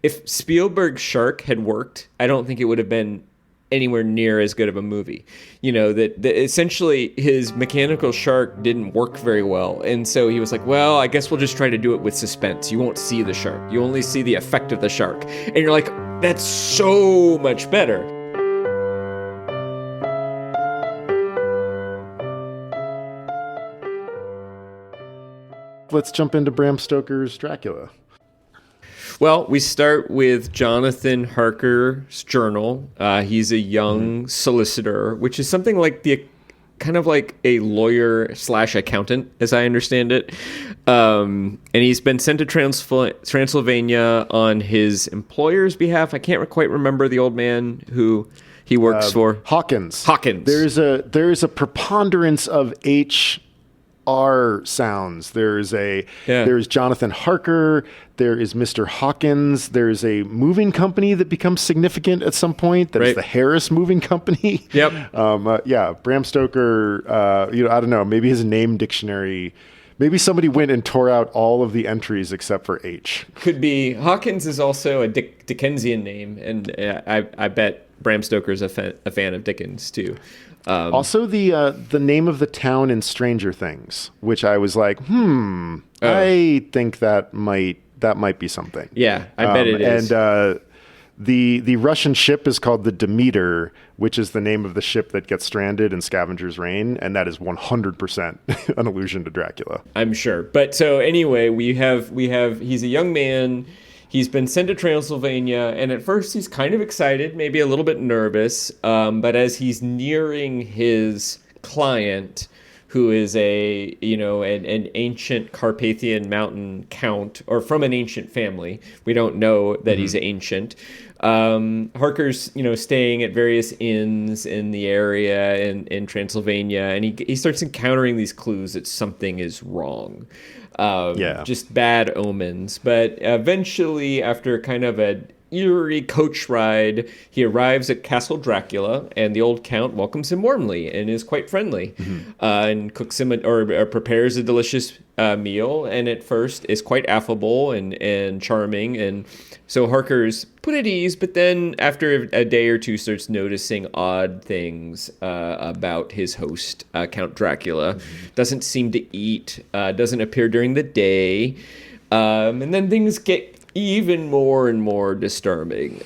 If Spielberg's Shark had worked, I don't think it would have been anywhere near as good of a movie. That essentially his mechanical shark didn't work very well. And so he was like, well, I guess we'll just try to do it with suspense. You won't see the shark. You only see the effect of the shark. And you're like, that's so much better. Let's jump into Bram Stoker's Dracula. Well, we start with Jonathan Harker's journal. He's a young solicitor, which is something like kind of like a lawyer / accountant, as I understand it. And he's been sent to Transylvania on his employer's behalf. I can't quite remember the old man who he works for. Hawkins. Hawkins. There's a preponderance of R sounds. There's Jonathan Harker. There is Mr. Hawkins. There's a moving company that becomes significant at some point. That is the Harris Moving Company. Yep. Bram Stoker. I don't know. Maybe his name dictionary. Maybe somebody went and tore out all of the entries except for H. Could be. Hawkins is also a Dickensian name, and I bet Bram Stoker's a fan of Dickens too. Also, the name of the town in Stranger Things, which I was like, I think that might be something. Yeah, I bet it is. And the Russian ship is called the Demeter, which is the name of the ship that gets stranded in Scavenger's Reign, and that is 100% an allusion to Dracula. I'm sure. But so anyway, we have he's a young man. He's been sent to Transylvania, and at first he's kind of excited, maybe a little bit nervous. But as he's nearing his client, who is an ancient Carpathian mountain count, or from an ancient family, we don't know that he's ancient. Harker's, staying at various inns in the area in Transylvania, and he starts encountering these clues that something is wrong. Just bad omens. But eventually, after kind of an eerie coach ride, he arrives at Castle Dracula, and the old count welcomes him warmly and is quite friendly, and cooks him or prepares a delicious meal, and at first is quite affable and charming, and so Harker's put at ease, but then after a day or two starts noticing odd things about his host, Count Dracula. Doesn't seem to eat, doesn't appear during the day, and then things get even more and more disturbing.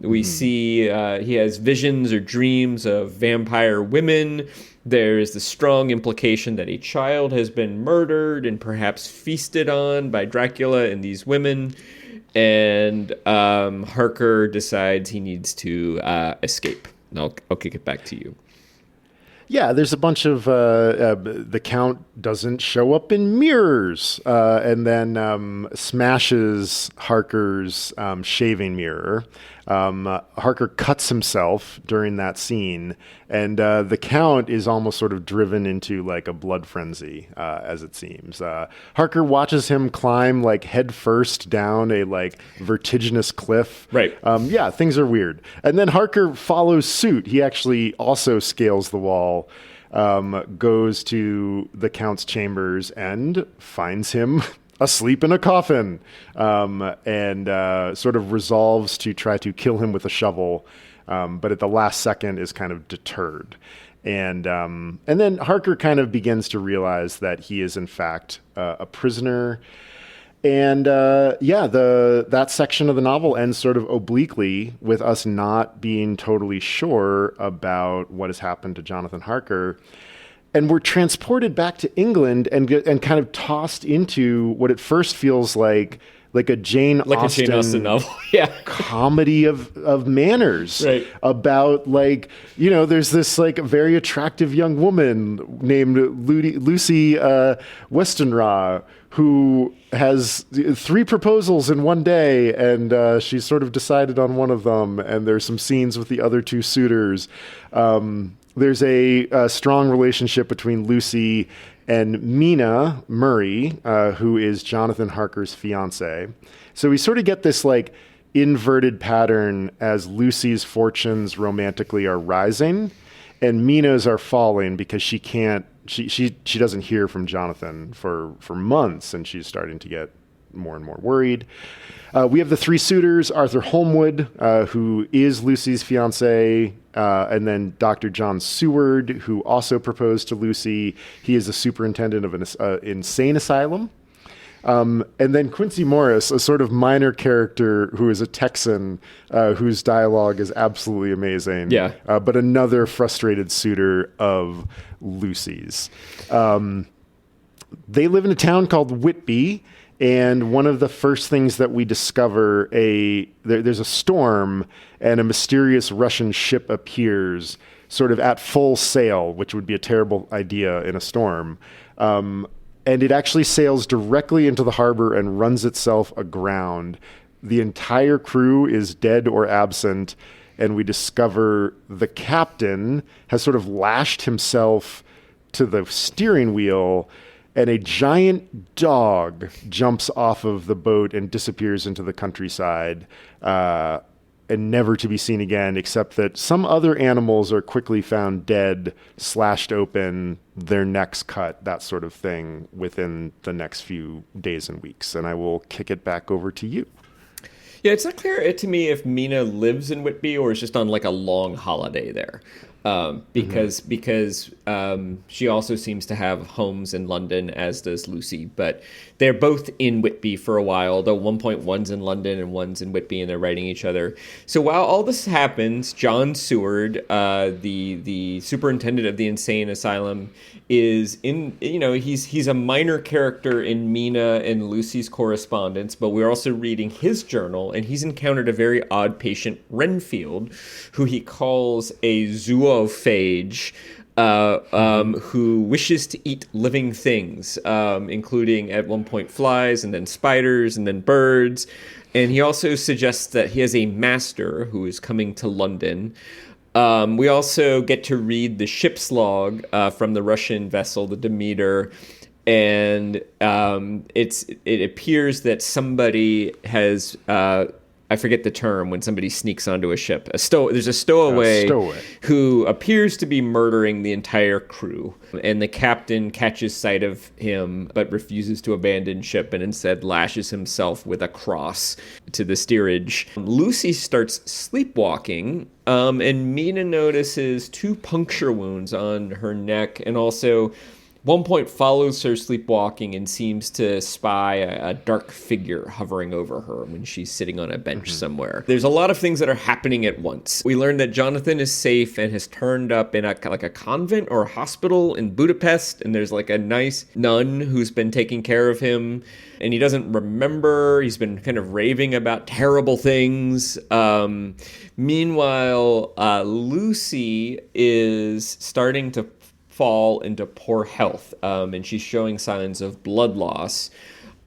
We see he has visions or dreams of vampire women. There's the strong implication that a child has been murdered and perhaps feasted on by Dracula and these women. And Harker decides he needs to escape. And I'll kick it back to you. Yeah, there's a bunch of the Count doesn't show up in mirrors, and then smashes Harker's shaving mirror. Harker cuts himself during that scene, and the Count is almost sort of driven into like a blood frenzy, as it seems. Harker watches him climb like head first down a like vertiginous cliff. Right. Things are weird. And then Harker follows suit. He actually also scales the wall, goes to the Count's chambers and finds him asleep in a coffin, and sort of resolves to try to kill him with a shovel, but at the last second is kind of deterred. And then Harker kind of begins to realize that he is in fact a prisoner. And that section of the novel ends sort of obliquely with us not being totally sure about what has happened to Jonathan Harker. And we're transported back to England and kind of tossed into what at first feels like a Jane Austen novel, comedy of manners, right? About there's this like very attractive young woman named Lucy Westenra who has 3 proposals in one day, and she's sort of decided on one of them. And there's some scenes with the other 2 suitors. There's a strong relationship between Lucy and Mina Murray, who is Jonathan Harker's fiance. So we sort of get this like inverted pattern as Lucy's fortunes romantically are rising and Mina's are falling because she can't, she doesn't hear from Jonathan for months, and she's starting to get more and more worried. We have the three suitors, Arthur Holmwood, who is Lucy's fiancé, and then Dr. John Seward, who also proposed to Lucy. He is the superintendent of an insane asylum. And then Quincy Morris, a sort of minor character who is a Texan, whose dialogue is absolutely amazing. Yeah. But another frustrated suitor of Lucy's. They live in a town called Whitby. And one of the first things that we discover, there's a storm and a mysterious Russian ship appears sort of at full sail, which would be a terrible idea in a storm. And it actually sails directly into the harbor and runs itself aground. The entire crew is dead or absent. And we discover the captain has sort of lashed himself to the steering wheel, and a giant dog jumps off of the boat and disappears into the countryside, and never to be seen again, except that some other animals are quickly found dead, slashed open, their necks cut, that sort of thing, within the next few days and weeks. And I will kick it back over to you. Yeah, it's not clear to me if Mina lives in Whitby or is just on like a long holiday there. Because she also seems to have homes in London, as does Lucy. But they're both in Whitby for a while, though 1 point one's in London and one's in Whitby, and they're writing each other. So while all this happens, John Seward, the superintendent of the insane asylum, is he's a minor character in Mina and Lucy's correspondence, but we're also reading his journal, and he's encountered a very odd patient, Renfield, who he calls a zoophage, who wishes to eat living things, including at one point flies, and then spiders, and then birds. And he also suggests that he has a master who is coming to London. We also get to read the ship's log from the Russian vessel, the Demeter, and it appears that somebody has I forget the term when somebody sneaks onto a ship. There's a stowaway who appears to be murdering the entire crew, and the captain catches sight of him but refuses to abandon ship and instead lashes himself with a cross to the steerage. Lucy starts sleepwalking, and Mina notices 2 puncture wounds on her neck, and also one point follows her sleepwalking and seems to spy a dark figure hovering over her when she's sitting on a bench somewhere. There's a lot of things that are happening at once. We learn that Jonathan is safe and has turned up in a convent or a hospital in Budapest, and there's like a nice nun who's been taking care of him, and he doesn't remember. He's been kind of raving about terrible things. Meanwhile, Lucy is starting to fall into poor health, and she's showing signs of blood loss.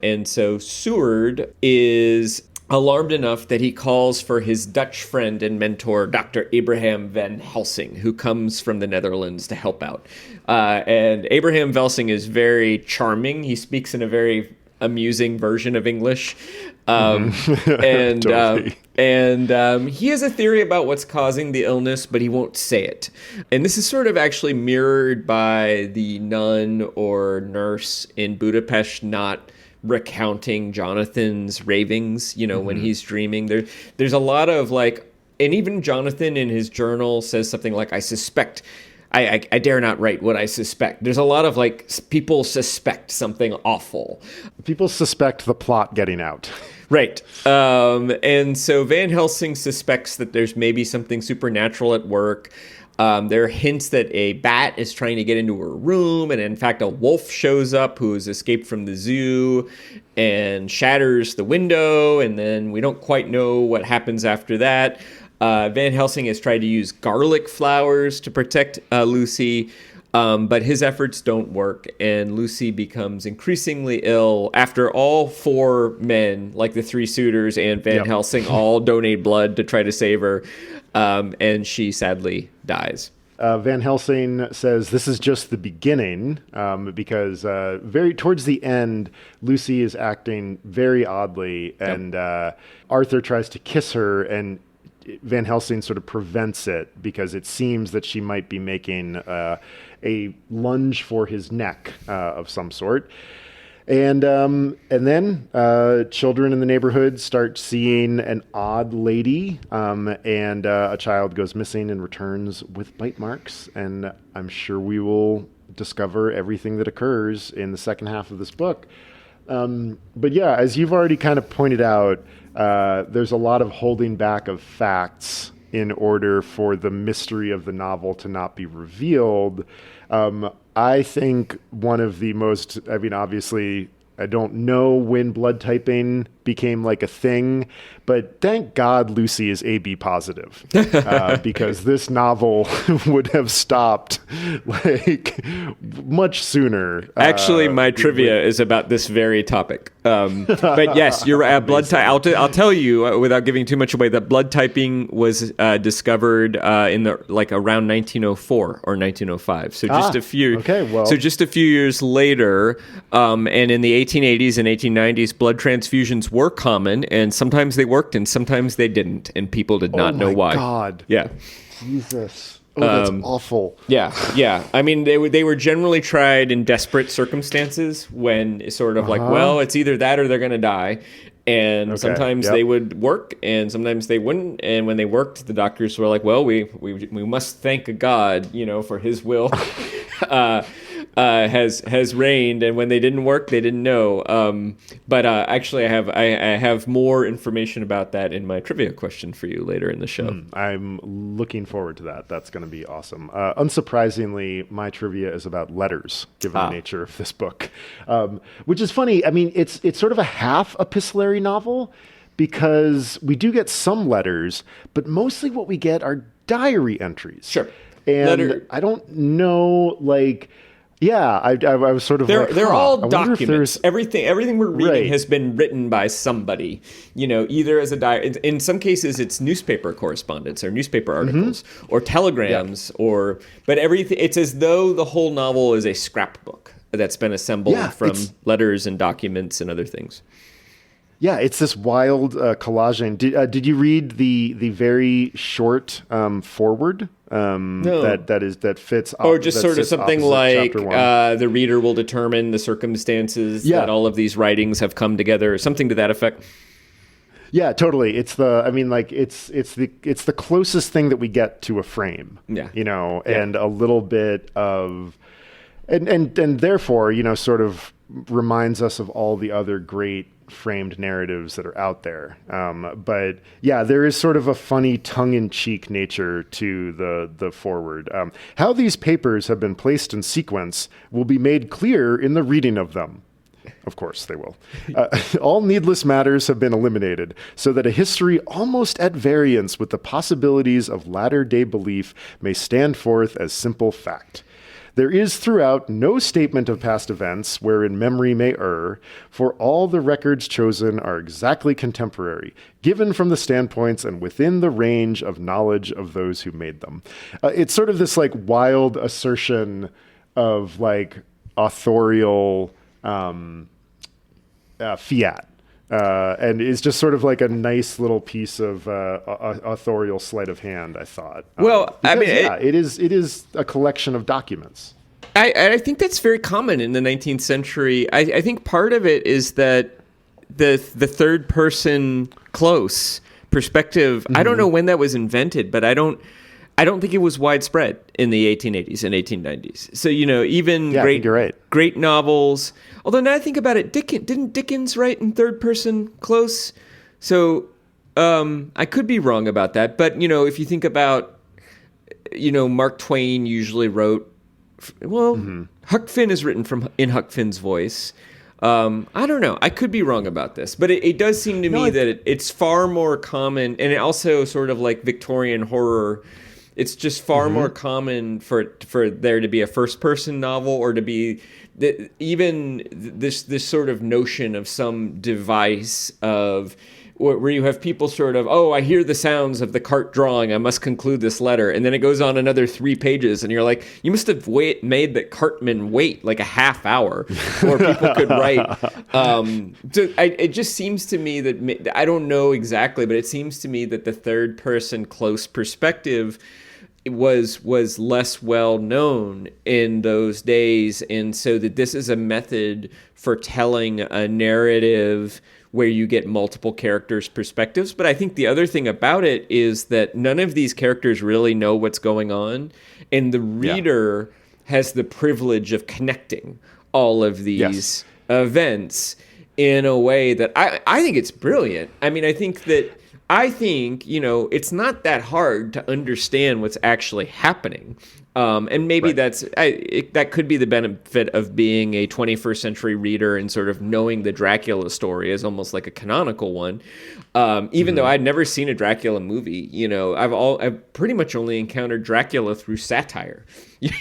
And so Seward is alarmed enough that he calls for his Dutch friend and mentor, Dr. Abraham van Helsing, who comes from the Netherlands to help out. And Abraham Velsing is very charming. He speaks in a very amusing version of English. Totally. He has a theory about what's causing the illness, but he won't say it. And this is sort of actually mirrored by the nun or nurse in Budapest not recounting Jonathan's ravings, when he's dreaming. There's a lot of and even Jonathan in his journal says something like, I suspect, I dare not write what I suspect. There's a lot of people suspect something awful. People suspect the plot getting out. Right. And so Van Helsing suspects that there's maybe something supernatural at work. There are hints that a bat is trying to get into her room, and in fact a wolf shows up who has escaped from the zoo and shatters the window, and then we don't quite know what happens after that. Van Helsing has tried to use garlic flowers to protect Lucy, but his efforts don't work, and Lucy becomes increasingly ill after all 4 men, like the 3 suitors and Van Helsing, all donate blood to try to save her, and she sadly dies. Van Helsing says this is just the beginning, because very towards the end, Lucy is acting very oddly, and Arthur tries to kiss her, and Van Helsing sort of prevents it because it seems that she might be making a lunge for his neck of some sort. And then children in the neighborhood start seeing an odd lady, and a child goes missing and returns with bite marks. And I'm sure we will discover everything that occurs in the second half of this book. But yeah, as you've already kind of pointed out, there's a lot of holding back of facts in order for the mystery of the novel to not be revealed. I think one of the most, I mean, obviously, I don't know when blood typing became like a thing, but thank God Lucy is AB positive, because this novel would have stopped like much sooner. Actually, my trivia is about this very topic. But yes, you're right. Blood type. I'll tell you without giving too much away that blood typing was discovered in the around 1904 or 1905. So just a few. Okay, well. So just a few years later, and in the 1880s and 1890s, blood transfusions were common, and sometimes they worked and sometimes they didn't, and people did not know why. Oh my God. Yeah. Jesus. Oh, that's awful. Yeah. I mean, they were generally tried in desperate circumstances when it's sort of like, well, it's either that or they're going to die. And sometimes they would work and sometimes they wouldn't. And when they worked, the doctors were like, well, we must thank God, for his will has reigned. And when they didn't work, they didn't know. But actually, I have more information about that in my trivia question for you later in the show. I'm looking forward to that. That's going to be awesome. Unsurprisingly, my trivia is about letters, given the nature of this book, which is funny. I mean, it's sort of a half epistolary novel because we do get some letters, but mostly what we get are diary entries. Sure. And I don't know, I was sort of they're all documents. Everything we're reading has been written by somebody, either as a diary. In some cases, it's newspaper correspondence or newspaper articles or telegrams but everything. It's as though the whole novel is a scrapbook that's been assembled from letters and documents and other things. Yeah, it's this wild collaging. Did you read the very short foreword? No. that fits. Or just sort of something like the reader will determine the circumstances that all of these writings have come together, or something to that effect. Yeah, totally. It's the closest thing that we get to a frame. Yeah. And a little bit of, and therefore, sort of reminds us of all the other great framed narratives that are out there. But yeah, there is sort of a funny tongue-in-cheek nature to the foreword. How these papers have been placed in sequence will be made clear in the reading of them. Of course they will. All needless matters have been eliminated, so that a history almost at variance with the possibilities of latter-day belief may stand forth as simple fact. There is throughout no statement of past events wherein memory may err, for all the records chosen are exactly contemporary, given from the standpoints and within the range of knowledge of those who made them. It's sort of this wild assertion of authorial fiat. And it's just sort of like a nice little piece of authorial sleight of hand, I thought. Well, it is a collection of documents. I think that's very common in the 19th century. I think part of it is that the third person close perspective. I don't know when that was invented, but I don't think it was widespread in the 1880s and 1890s. So, even great novels. Although now I think about it, didn't Dickens write in third person close? So I could be wrong about that. But, if you think about, Mark Twain usually wrote, Huck Finn is written in Huck Finn's voice. I don't know. I could be wrong about this, but it does seem to me that it's far more common, and it also sort of like Victorian horror. It's just far more common for there to be a first-person novel, or to be even this sort of notion of some device of where you have people sort of, I hear the sounds of the cart drawing, I must conclude this letter. And then it goes on another 3 pages, and you're like, you must have made the cartman wait like a half hour before people could write. It just seems to me that, I don't know exactly, but it seems to me that the third person close perspective was less well known in those days, and so that this is a method for telling a narrative where you get multiple characters' perspectives. But I think the other thing about it is that none of these characters really know what's going on, and the reader has the privilege of connecting all of these events in a way that I think it's brilliant. I mean, I think, it's not that hard to understand what's actually happening. And maybe that could be the benefit of being a 21st century reader and sort of knowing the Dracula story as almost like a canonical one. Even though I'd never seen a Dracula movie, I've pretty much only encountered Dracula through satire,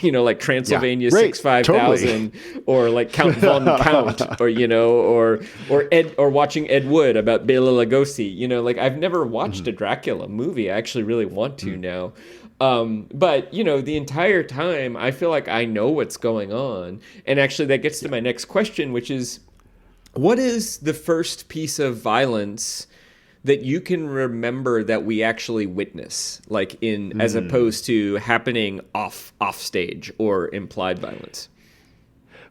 like Transylvania 65000, or like Count Von Count, or watching Ed Wood about Bela Lugosi. Like I've never watched a Dracula movie. I actually really want to now. But the entire time I feel like I know what's going on. And actually that gets to my next question, which is, what is the first piece of violence that you can remember that we actually witness, like as opposed to happening off stage or implied violence?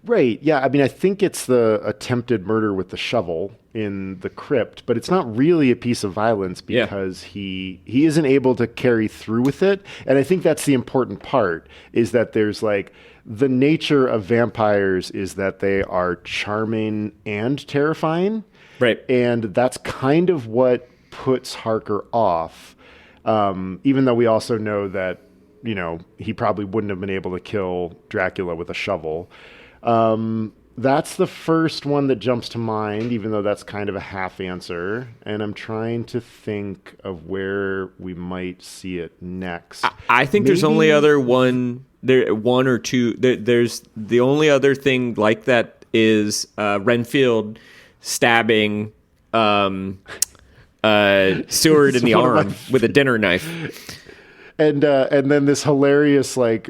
Right. Yeah. I mean, I think it's the attempted murder with the shovel in the crypt, but it's not really a piece of violence because he isn't able to carry through with it. And I think that's the important part, is that there's like the nature of vampires is that they are charming and terrifying. Right. And that's kind of what puts Harker off. Even though we also know that, he probably wouldn't have been able to kill Dracula with a shovel. That's the first one that jumps to mind, even though that's kind of a half answer. And I'm trying to think of where we might see it next. I think there's only one or two. There's the only other thing like that is Renfield stabbing Seward in the arm with a dinner knife. And then this hilarious like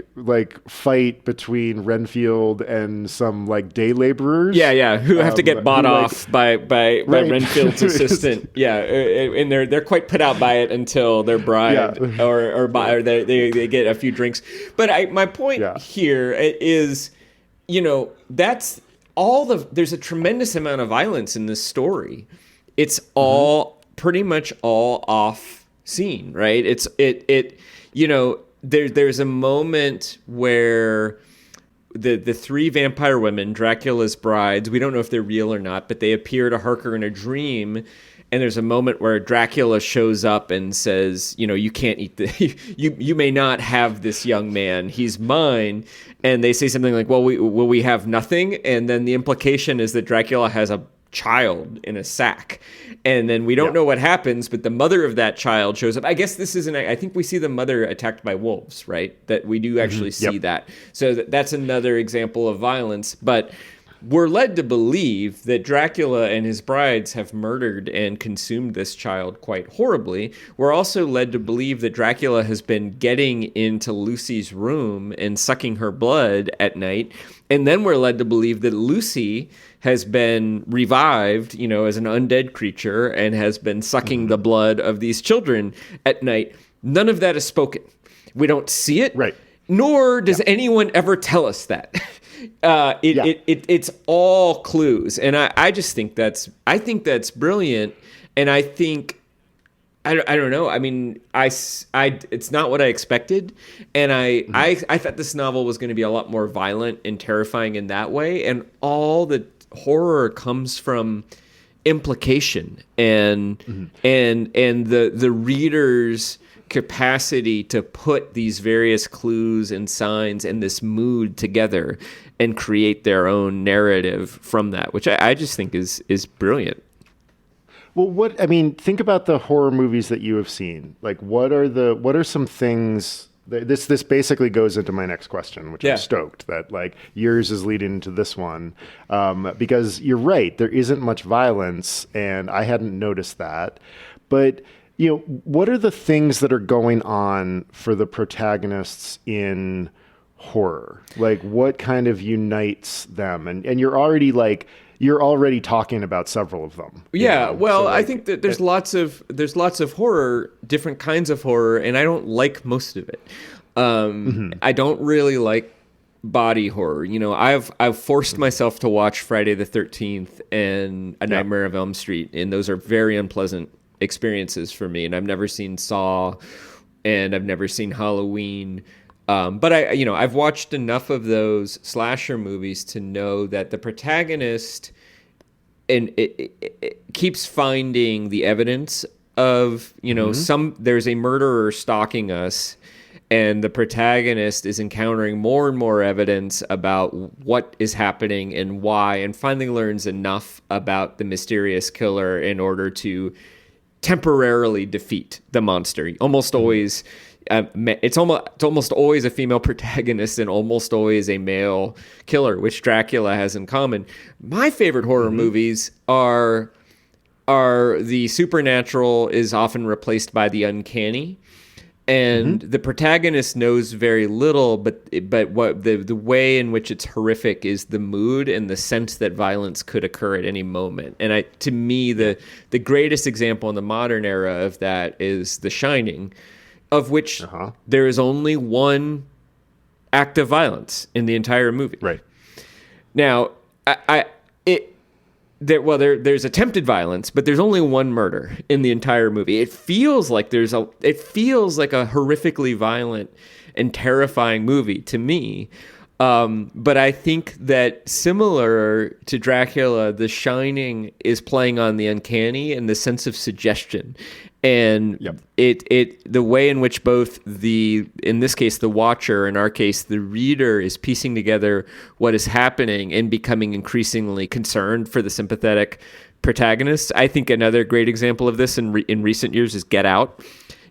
fight between Renfield and some like day laborers. Yeah, who have to get bought off by Renfield's assistant. And they're quite put out by it until they're bribed or they get a few drinks. But my point here is, that's all there's a tremendous amount of violence in this story. It's all pretty much all off scene, right? There's a moment where the three vampire women, Dracula's brides, we don't know if they're real or not, but they appear to Harker in a dream. And there's a moment where Dracula shows up and says, you can't eat you may not have this young man. He's mine. And they say something like, will we have nothing? And then the implication is that Dracula has a child in a sack, and then we don't know what happens, but the mother of that child shows up. I guess I think we see the mother attacked by wolves, right? That we do actually see that. So that's another example of violence, but we're led to believe that Dracula and his brides have murdered and consumed this child quite horribly. We're also led to believe that Dracula has been getting into Lucy's room and sucking her blood at night. And then we're led to believe that Lucy has been revived, as an undead creature and has been sucking the blood of these children at night. None of that is spoken. We don't see it. Right. Nor does anyone ever tell us that. It's all clues, and I just think that's brilliant, and I think I don't know. I mean, it's not what I expected, and I thought this novel was going to be a lot more violent and terrifying in that way, and all the horror comes from implication and the reader's capacity to put these various clues and signs and this mood together and create their own narrative from that, which I just think is brilliant. Well, think about the horror movies that you have seen. Like, what are some things? This basically goes into my next question, which I'm stoked that like yours is leading into this one, because you're right, there isn't much violence, and I hadn't noticed that. But what are the things that are going on for the protagonists in horror? Like, what kind of unites them? And you're already talking about several of them. Yeah, well, I think that there's lots of horror, different kinds of horror, and I don't like most of it. I don't really like body horror. I've forced myself to watch Friday the 13th and A Nightmare of Elm Street, and those are very unpleasant experiences for me. And I've never seen Saw, and I've never seen Halloween. But I've watched enough of those slasher movies to know that the protagonist it keeps finding the evidence of, there's a murderer stalking us, and the protagonist is encountering more and more evidence about what is happening and why, and finally learns enough about the mysterious killer in order to temporarily defeat the monster. Almost always, it's almost always a female protagonist and almost always a male killer, which Dracula has in common. My favorite horror movies are the supernatural is often replaced by the uncanny. And the protagonist knows very little, but what the way in which it's horrific is the mood and the sense that violence could occur at any moment. And to me, the greatest example in the modern era of that is The Shining, of which there is only one act of violence in the entire movie. Right. Now, there's attempted violence, but there's only one murder in the entire movie. It feels like a horrifically violent and terrifying movie to me. But I think that similar to Dracula, The Shining is playing on the uncanny and the sense of suggestion. And the way in which both in this case, the watcher, in our case, the reader, is piecing together what is happening and becoming increasingly concerned for the sympathetic protagonist. I think another great example of this in recent years is Get Out.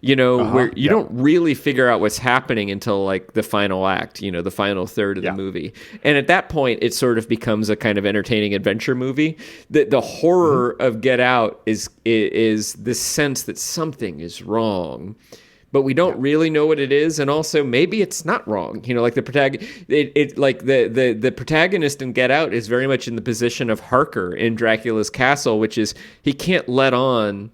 Where you don't really figure out what's happening until like the final act, the final third of the movie. And at that point, it sort of becomes a kind of entertaining adventure movie. The horror of Get Out is this sense that something is wrong, but we don't really know what it is. And also maybe it's not wrong. Like the protagonist in Get Out is very much in the position of Harker in Dracula's castle, which is he can't let on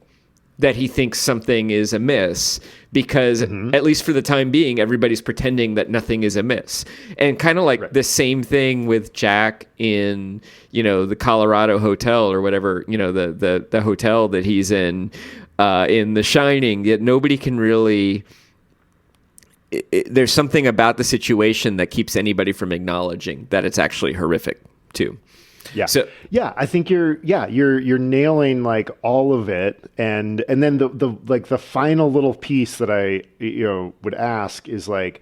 that he thinks something is amiss because, at least for the time being, everybody's pretending that nothing is amiss. And kind of like the same thing with Jack in, the Colorado Hotel or whatever, the hotel that he's in The Shining, yet nobody can really... there's something about the situation that keeps anybody from acknowledging that it's actually horrific, too. Yeah. So I think you're nailing like all of it, and then the final little piece that I would ask is like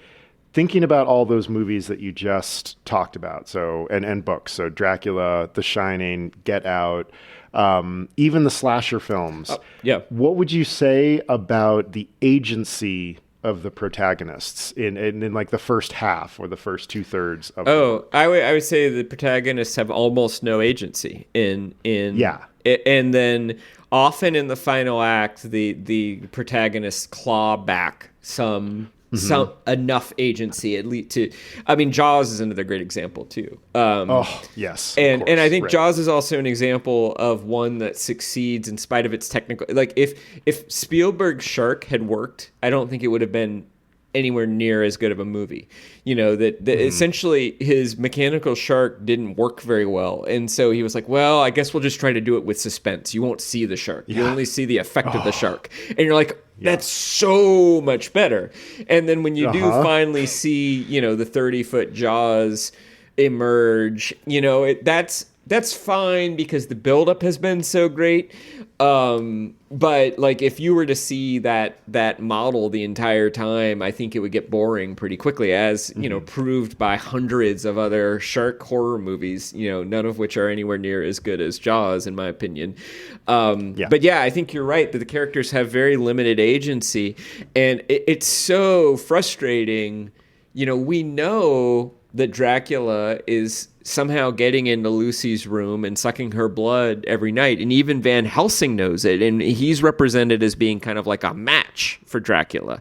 thinking about all those movies that you just talked about. So and books. So Dracula, The Shining, Get Out, even the slasher films. What would you say about the agency of the protagonists in like the first half or the first 2/3 of I would say the protagonists have almost no agency in and then often in the final act the protagonists claw back some enough agency at least to. I mean, Jaws is another great example too. Yes, and I think Jaws is also an example of one that succeeds in spite of its technical. Like if Spielberg's Shark had worked, I don't think it would have been anywhere near as good of a movie. Essentially his mechanical shark didn't work very well, and so he was like, well, I guess we'll just try to do it with suspense. You won't see the shark. You only see the effect of the shark, and you're like, that's so much better. And then when you do finally see the 30-foot Jaws emerge, that's fine because the buildup has been so great. But like if you were to see that model the entire time, I think it would get boring pretty quickly, as proved by hundreds of other shark horror movies, none of which are anywhere near as good as Jaws in my opinion. But I think you're right that the characters have very limited agency, and it's so frustrating. We know that Dracula is somehow getting into Lucy's room and sucking her blood every night. And even Van Helsing knows it. And he's represented as being kind of like a match for Dracula,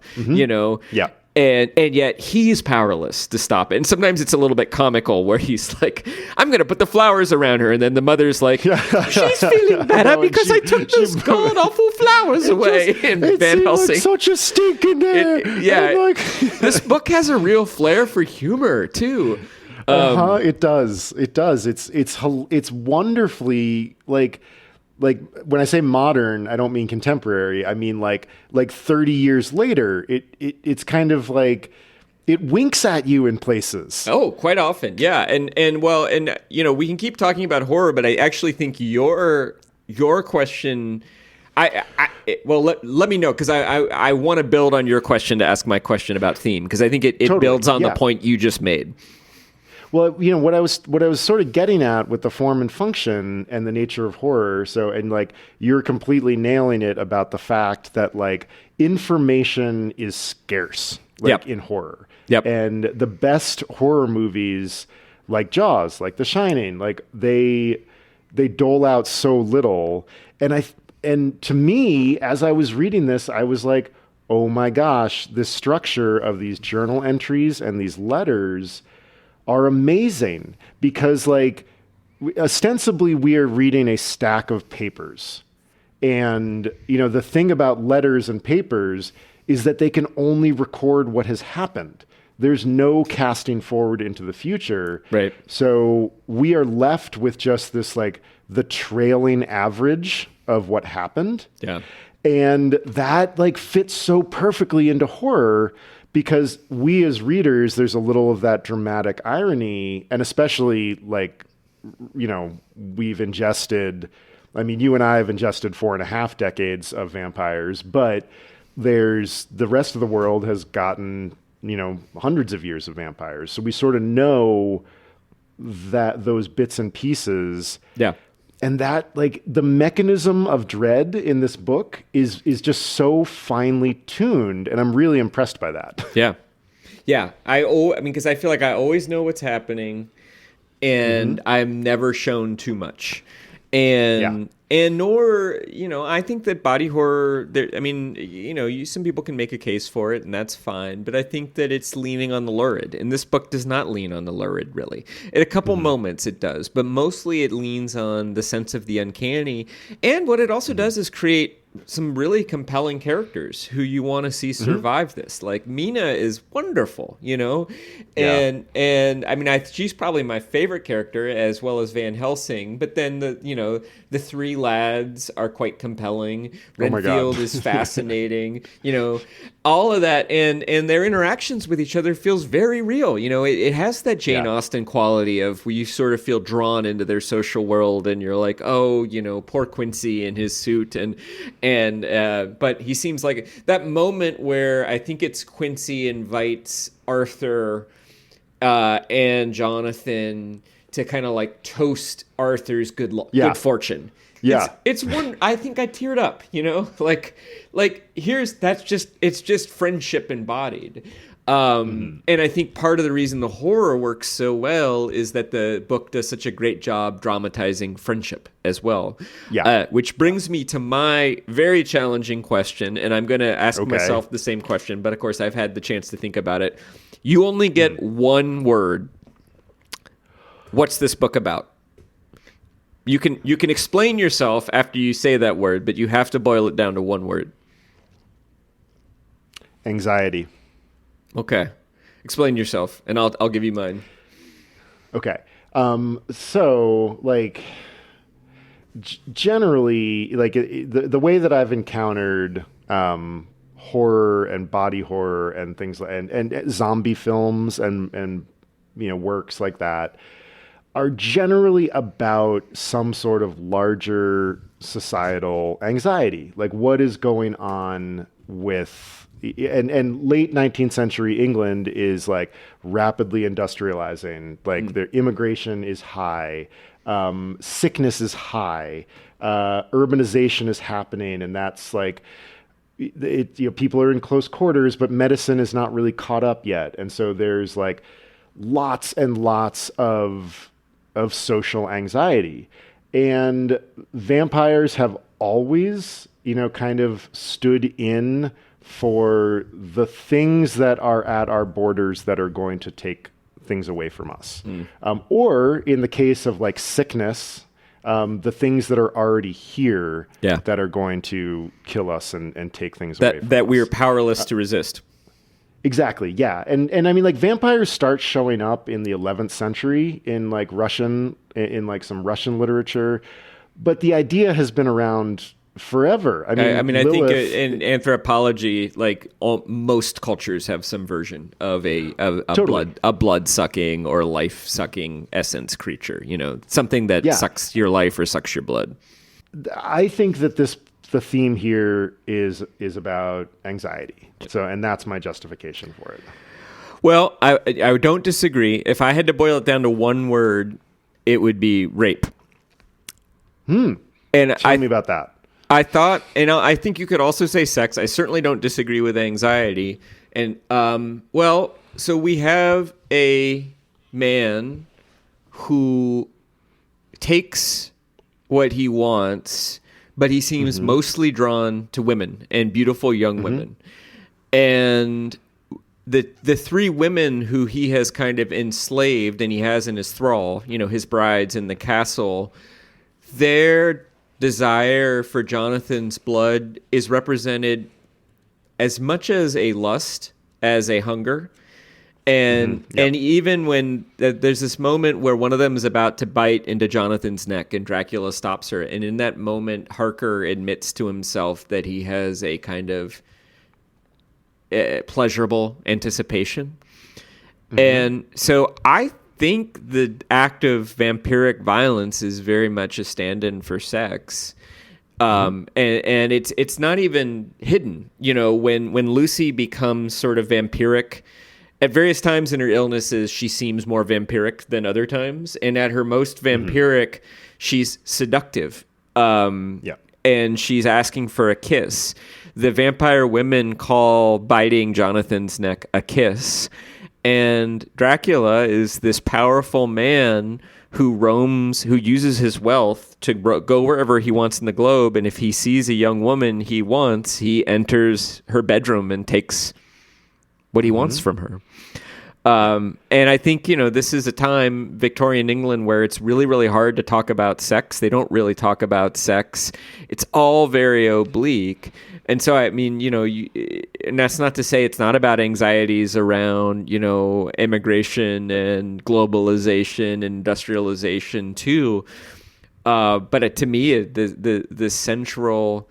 And yet he's powerless to stop it. And sometimes it's a little bit comical where he's like, I'm going to put the flowers around her. And then the mother's like, she's feeling better because I took those god awful flowers away. And Van Helsing. Like such a stink in there. This book has a real flair for humor too. It does. It's wonderfully like when I say modern, I don't mean contemporary. I mean like 30 years later. It's kind of like it winks at you in places. Oh, quite often, yeah. And you know, we can keep talking about horror, but I actually think your question. Let me know, because I want to build on your question to ask my question about theme, because I think it totally builds on the point you just made. Well, you know, what I was sort of getting at with the form and function and the nature of horror. So, and like, you're completely nailing it about the fact that like information is scarce, like in horror. Yep. And the best horror movies, like Jaws, like The Shining, like they dole out so little. And to me, as I was reading this, I was like, oh my gosh, this structure of these journal entries and these letters are amazing, because like ostensibly we are reading a stack of papers. And, you know, the thing about letters and papers is that they can only record what has happened. There's no casting forward into the future. Right. So we are left with just this, like, the trailing average of what happened. Yeah. And that like fits so perfectly into horror, because we as readers, there's a little of that dramatic irony, and especially like, you know, we've ingested, I mean, you and I have ingested 4.5 decades of vampires, but there's the rest of the world has gotten, you know, hundreds of years of vampires. So we sort of know that those bits and pieces. Yeah. And that, like, the mechanism of dread in this book is just so finely tuned, and I'm really impressed by that. Yeah. Yeah. I mean, because I feel like I always know what's happening, and I'm never shown too much. And nor, you know, I think that body horror, I mean, you know, some people can make a case for it, and that's fine. But I think that it's leaning on the lurid. And this book does not lean on the lurid, really. At a couple moments it does, but mostly it leans on the sense of the uncanny. And what it also does is create some really compelling characters who you want to see survive this. Like Mina is wonderful, you know, and I mean, she's probably my favorite character, as well as Van Helsing. But then the three lads are quite compelling. Renfield is fascinating, you know, all of that, and their interactions with each other feels very real. You know, it has that Jane Austen quality of where you sort of feel drawn into their social world, and you're like, oh, you know, poor Quincy in his suit, but he seems like that moment where I think it's Quincy invites Arthur and Jonathan to kind of like toast Arthur's good fortune. Yeah, it's one. I think I teared up. You know, like it's just friendship embodied. And I think part of the reason the horror works so well is that the book does such a great job dramatizing friendship as well. Yeah. Which brings me to my very challenging question, and I'm going to ask myself the same question, but of course I've had the chance to think about it. You only get one word. What's this book about? You can explain yourself after you say that word, but you have to boil it down to one word. Anxiety. Okay. Explain yourself, and I'll give you mine. Okay. So, like, generally, like, the way that I've encountered horror and body horror and things like, and zombie films and you know, works like that are generally about some sort of larger societal anxiety. Like, what is going on with... And late 19th century England is like rapidly industrializing. Like their immigration is high, sickness is high, urbanization is happening, and that's like, you know, people are in close quarters, but medicine is not really caught up yet, and so there's like lots and lots of social anxiety, and vampires have always kind of stood in for the things that are at our borders that are going to take things away from us. Or in the case of like sickness, the things that are already here that are going to kill us and take things away from us. That we are powerless to resist. Exactly. Yeah. And I mean, like vampires start showing up in the 11th century in like some Russian literature, but the idea has been around forever. I mean, I think in anthropology, like most cultures have some version of a blood sucking or life sucking essence creature. Something that sucks your life or sucks your blood. I think that the theme here is about anxiety. And that's my justification for it. Well, I don't disagree. If I had to boil it down to one word, it would be rape. And tell me about that. I thought, and I think you could also say sex. I certainly don't disagree with anxiety. And, so we have a man who takes what he wants, but he seems mostly drawn to women and beautiful young women. And the three women who he has kind of enslaved and he has in his thrall, his brides in the castle, their desire for Jonathan's blood is represented as much as a lust as a hunger. And and even when there's this moment where one of them is about to bite into Jonathan's neck and Dracula stops her. And in that moment, Harker admits to himself that he has a kind of pleasurable anticipation. And so I think the act of vampiric violence is very much a stand-in for sex. And it's not even hidden. When Lucy becomes sort of vampiric, at various times in her illnesses, she seems more vampiric than other times. And at her most vampiric, she's seductive. And she's asking for a kiss. The vampire women call biting Jonathan's neck a kiss. And Dracula is this powerful man who uses his wealth to go wherever he wants in the globe. And if he sees a young woman he enters her bedroom and takes what he wants from her. And I think, this is a time, Victorian England, where it's really, really hard to talk about sex. They don't really talk about sex. It's all very oblique. And so, I mean, and that's not to say it's not about anxieties around, immigration and globalization and industrialization too. But to me, the central,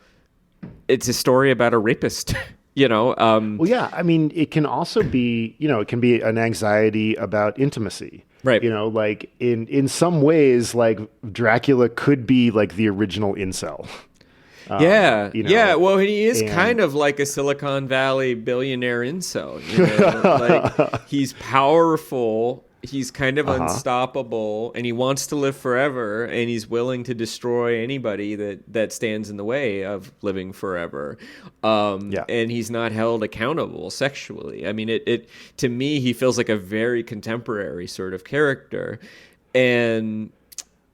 it's a story about a rapist. Well, yeah. I mean, it can also be, it can be an anxiety about intimacy. Right. Like in some ways, like Dracula could be like the original incel. Yeah. Well, he is kind of like a Silicon Valley billionaire incel. Like he's powerful. He's kind of unstoppable, and he wants to live forever, and he's willing to destroy anybody that stands in the way of living forever. And he's not held accountable sexually. I mean, it to me, he feels like a very contemporary sort of character, and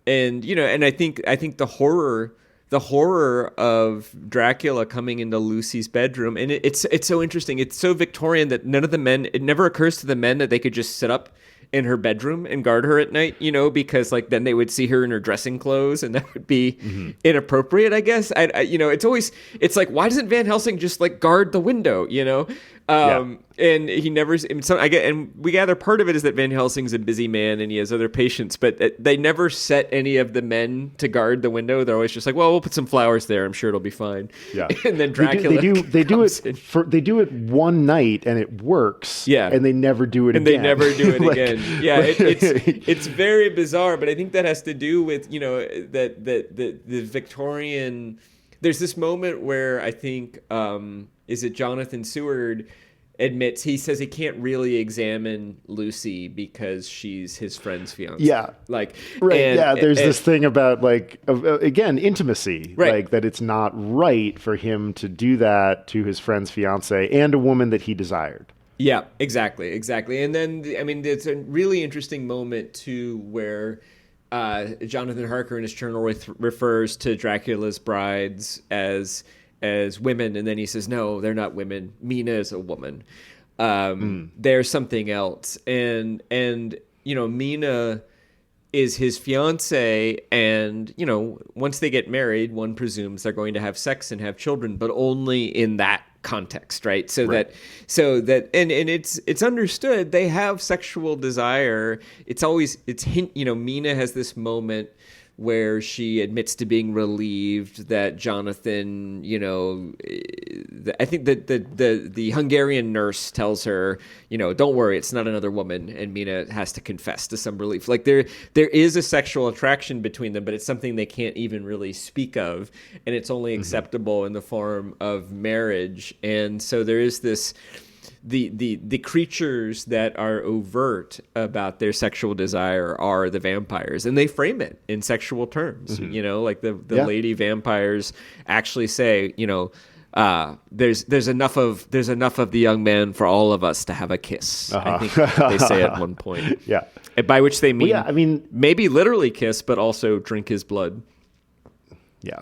I think the horror of Dracula coming into Lucy's bedroom, and it's so interesting. It's so Victorian that it never occurs to the men that they could just sit up in her bedroom and guard her at night, because like then they would see her in her dressing clothes and that would be inappropriate, I guess. It's like, why doesn't Van Helsing just like guard the window, And he never, and we gather part of it is that Van Helsing's a busy man and he has other patients, but they never set any of the men to guard the window. They're always just like, well, we'll put some flowers there. I'm sure it'll be fine. Yeah. And then Dracula they do it one night and it works. Yeah. And they never do it again. And they never do it again. Yeah. It's very bizarre, but I think that has to do with, that the Victorian, there's this moment where I think, is it Jonathan Seward admits, he says he can't really examine Lucy because she's his friend's fiance. Yeah. Like, right. There's this thing about like, again, intimacy, right. Like that it's not right for him to do that to his friend's fiance and a woman that he desired. Yeah, exactly. And then, I mean, it's a really interesting moment too, where Jonathan Harker in his journal refers to Dracula's brides as as women, and then he says, no, they're not women. Mina is a woman. They're something else. And Mina is his fiance, and once they get married, one presumes they're going to have sex and have children, but only in that context, right? So that and it's understood they have sexual desire. Mina has this moment where she admits to being relieved that Jonathan, I think that the Hungarian nurse tells her, don't worry, it's not another woman, and Mina has to confess to some relief. Like there is a sexual attraction between them, but it's something they can't even really speak of, and it's only acceptable in the form of marriage. And so there is this. The creatures that are overt about their sexual desire are the vampires, and they frame it in sexual terms. Like the lady vampires actually say, there's enough of the young man for all of us to have a kiss. I think they say at one point. Yeah, by which they mean, maybe literally kiss, but also drink his blood. Yeah.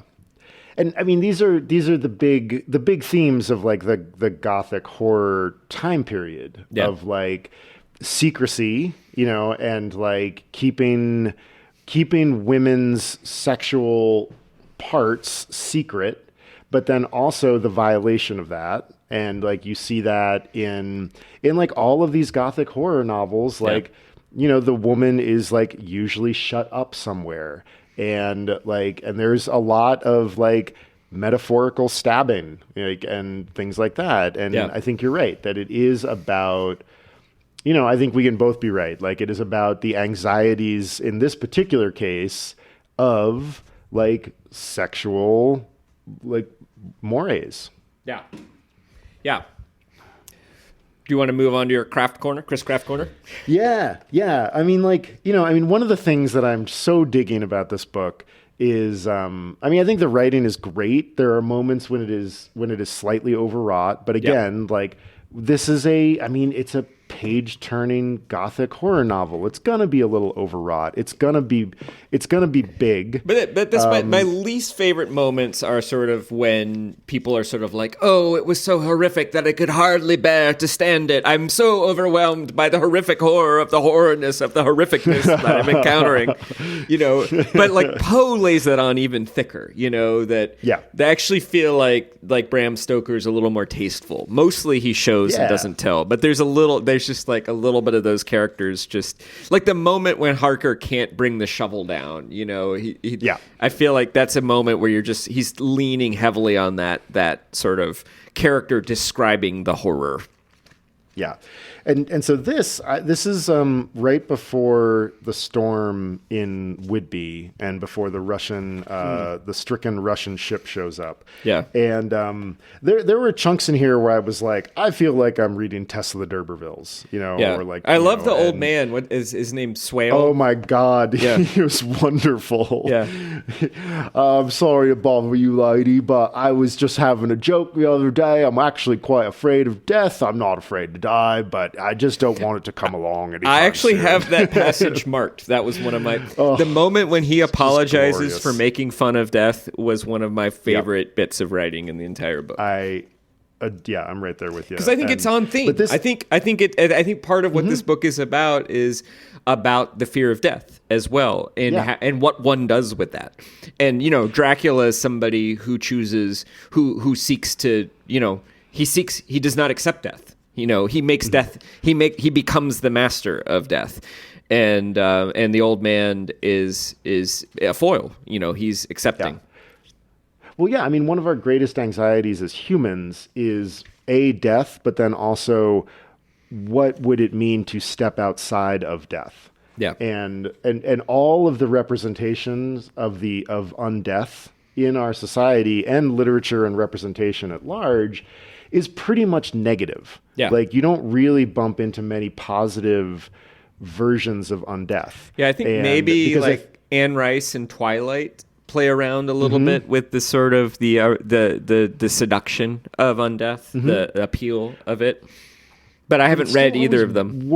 And I mean, these are the big themes of like the gothic horror time period of like secrecy, and like keeping women's sexual parts secret, but then also the violation of that. And like you see that in like all of these gothic horror novels, like the woman is like usually shut up somewhere. And there's a lot of like metaphorical stabbing, and things like that. And I think you're right that it is about, I think we can both be right. Like it is about the anxieties in this particular case of like sexual, like mores. Yeah. Yeah. Do you want to move on to your Chris Craft Corner? Yeah. I mean, one of the things that I'm so digging about this book is, I think the writing is great. There are moments when it is slightly overwrought, but again, like this is it's a page-turning gothic horror novel. It's gonna be a little overwrought. It's gonna be big. But that's my least favorite moments are sort of when people are sort of like, oh, it was so horrific that I could hardly bear to stand it. I'm so overwhelmed by the horrific horror of the horrorness of the horrificness that I'm encountering. But like Poe lays that on even thicker. They actually feel like Bram Stoker's a little more tasteful. Mostly he shows and doesn't tell, but there's just like a little bit of those characters, just like the moment when Harker can't bring the shovel down, I feel like that's a moment where he's leaning heavily on that sort of character describing the horror. Yeah. And so this is right before the storm in Whitby and before the Russian the stricken Russian ship shows up. Yeah. And there were chunks in here where I was like, I feel like I'm reading Tess of the D'Urbervilles, or like I love the old man. What is his name? Swale. Oh my God. Yeah. He was wonderful. Yeah. I'm sorry to bother you, lady, but I was just having a joke the other day. I'm actually quite afraid of death. I'm not afraid to die, but I just don't want it to come along anytime I actually soon. have that passage marked. That was one of my... the moment when he apologizes for making fun of death was one of my favorite bits of writing in the entire book. I'm right there with you. Because I think it's on theme. I think part of what this book is about the fear of death as well, and what one does with that. And Dracula is somebody who chooses, who seeks to, he does not accept death. He makes death. He becomes the master of death, and the old man is a foil. He's accepting. Yeah. Well, yeah. I mean, one of our greatest anxieties as humans is death, but then also what would it mean to step outside of death? Yeah. And all of the representations of undeath in our society and literature and representation at large is pretty much negative. Yeah. Like you don't really bump into many positive versions of undeath. Yeah, I think maybe like Anne Rice and Twilight play around a little bit with the sort of the seduction of undeath, the appeal of it. But I haven't read either of them.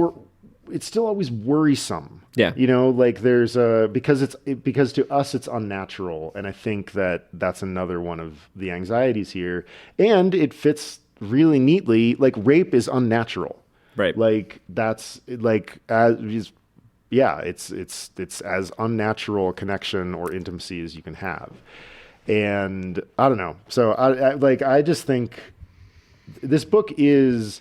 it's still always worrisome. Yeah. You know, like there's because to us it's unnatural, and I think that's another one of the anxieties here, and it fits really neatly. Like rape is unnatural, Right. like that's like it's as unnatural a connection or intimacy as you can have, and I don't know. So I just think this book is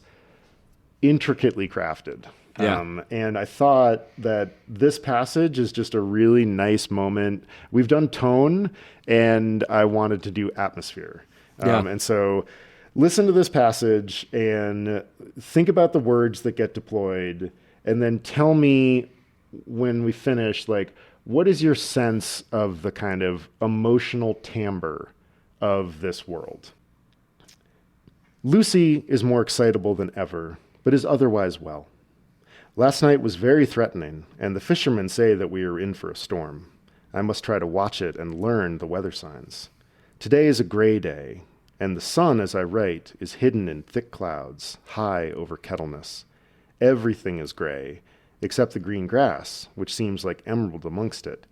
intricately crafted. Yeah. And I thought that this passage is just a really nice moment. We've done tone, and I wanted to do atmosphere. And so listen to this passage and think about the words that get deployed, and then tell me when we finish, like, what is your sense of the kind of emotional timbre of this world? Lucy is more excitable than ever, but is otherwise well. Last night was very threatening, and the fishermen say that we are in for a storm. I must try to watch it and learn the weather signs. Today is a gray day, and the sun, as I write, is hidden in thick clouds, high over Kettleness. Everything is gray, except the green grass, which seems like emerald amongst it.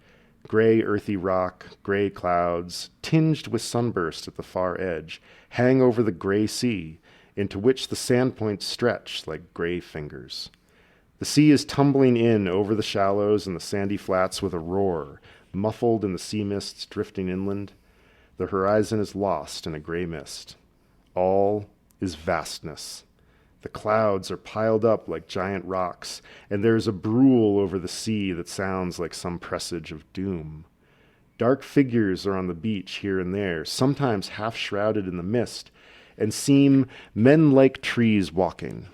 Gray earthy rock, gray clouds, tinged with sunburst at the far edge, hang over the gray sea, into which the sandpoints stretch like gray fingers. The sea is tumbling in over the shallows and the sandy flats with a roar, muffled in the sea mists drifting inland. The horizon is lost in a gray mist. All is vastness. The clouds are piled up like giant rocks, and there is a brool over the sea that sounds like some presage of doom. Dark figures are on the beach here and there, sometimes half shrouded in the mist, and seem men like trees walking.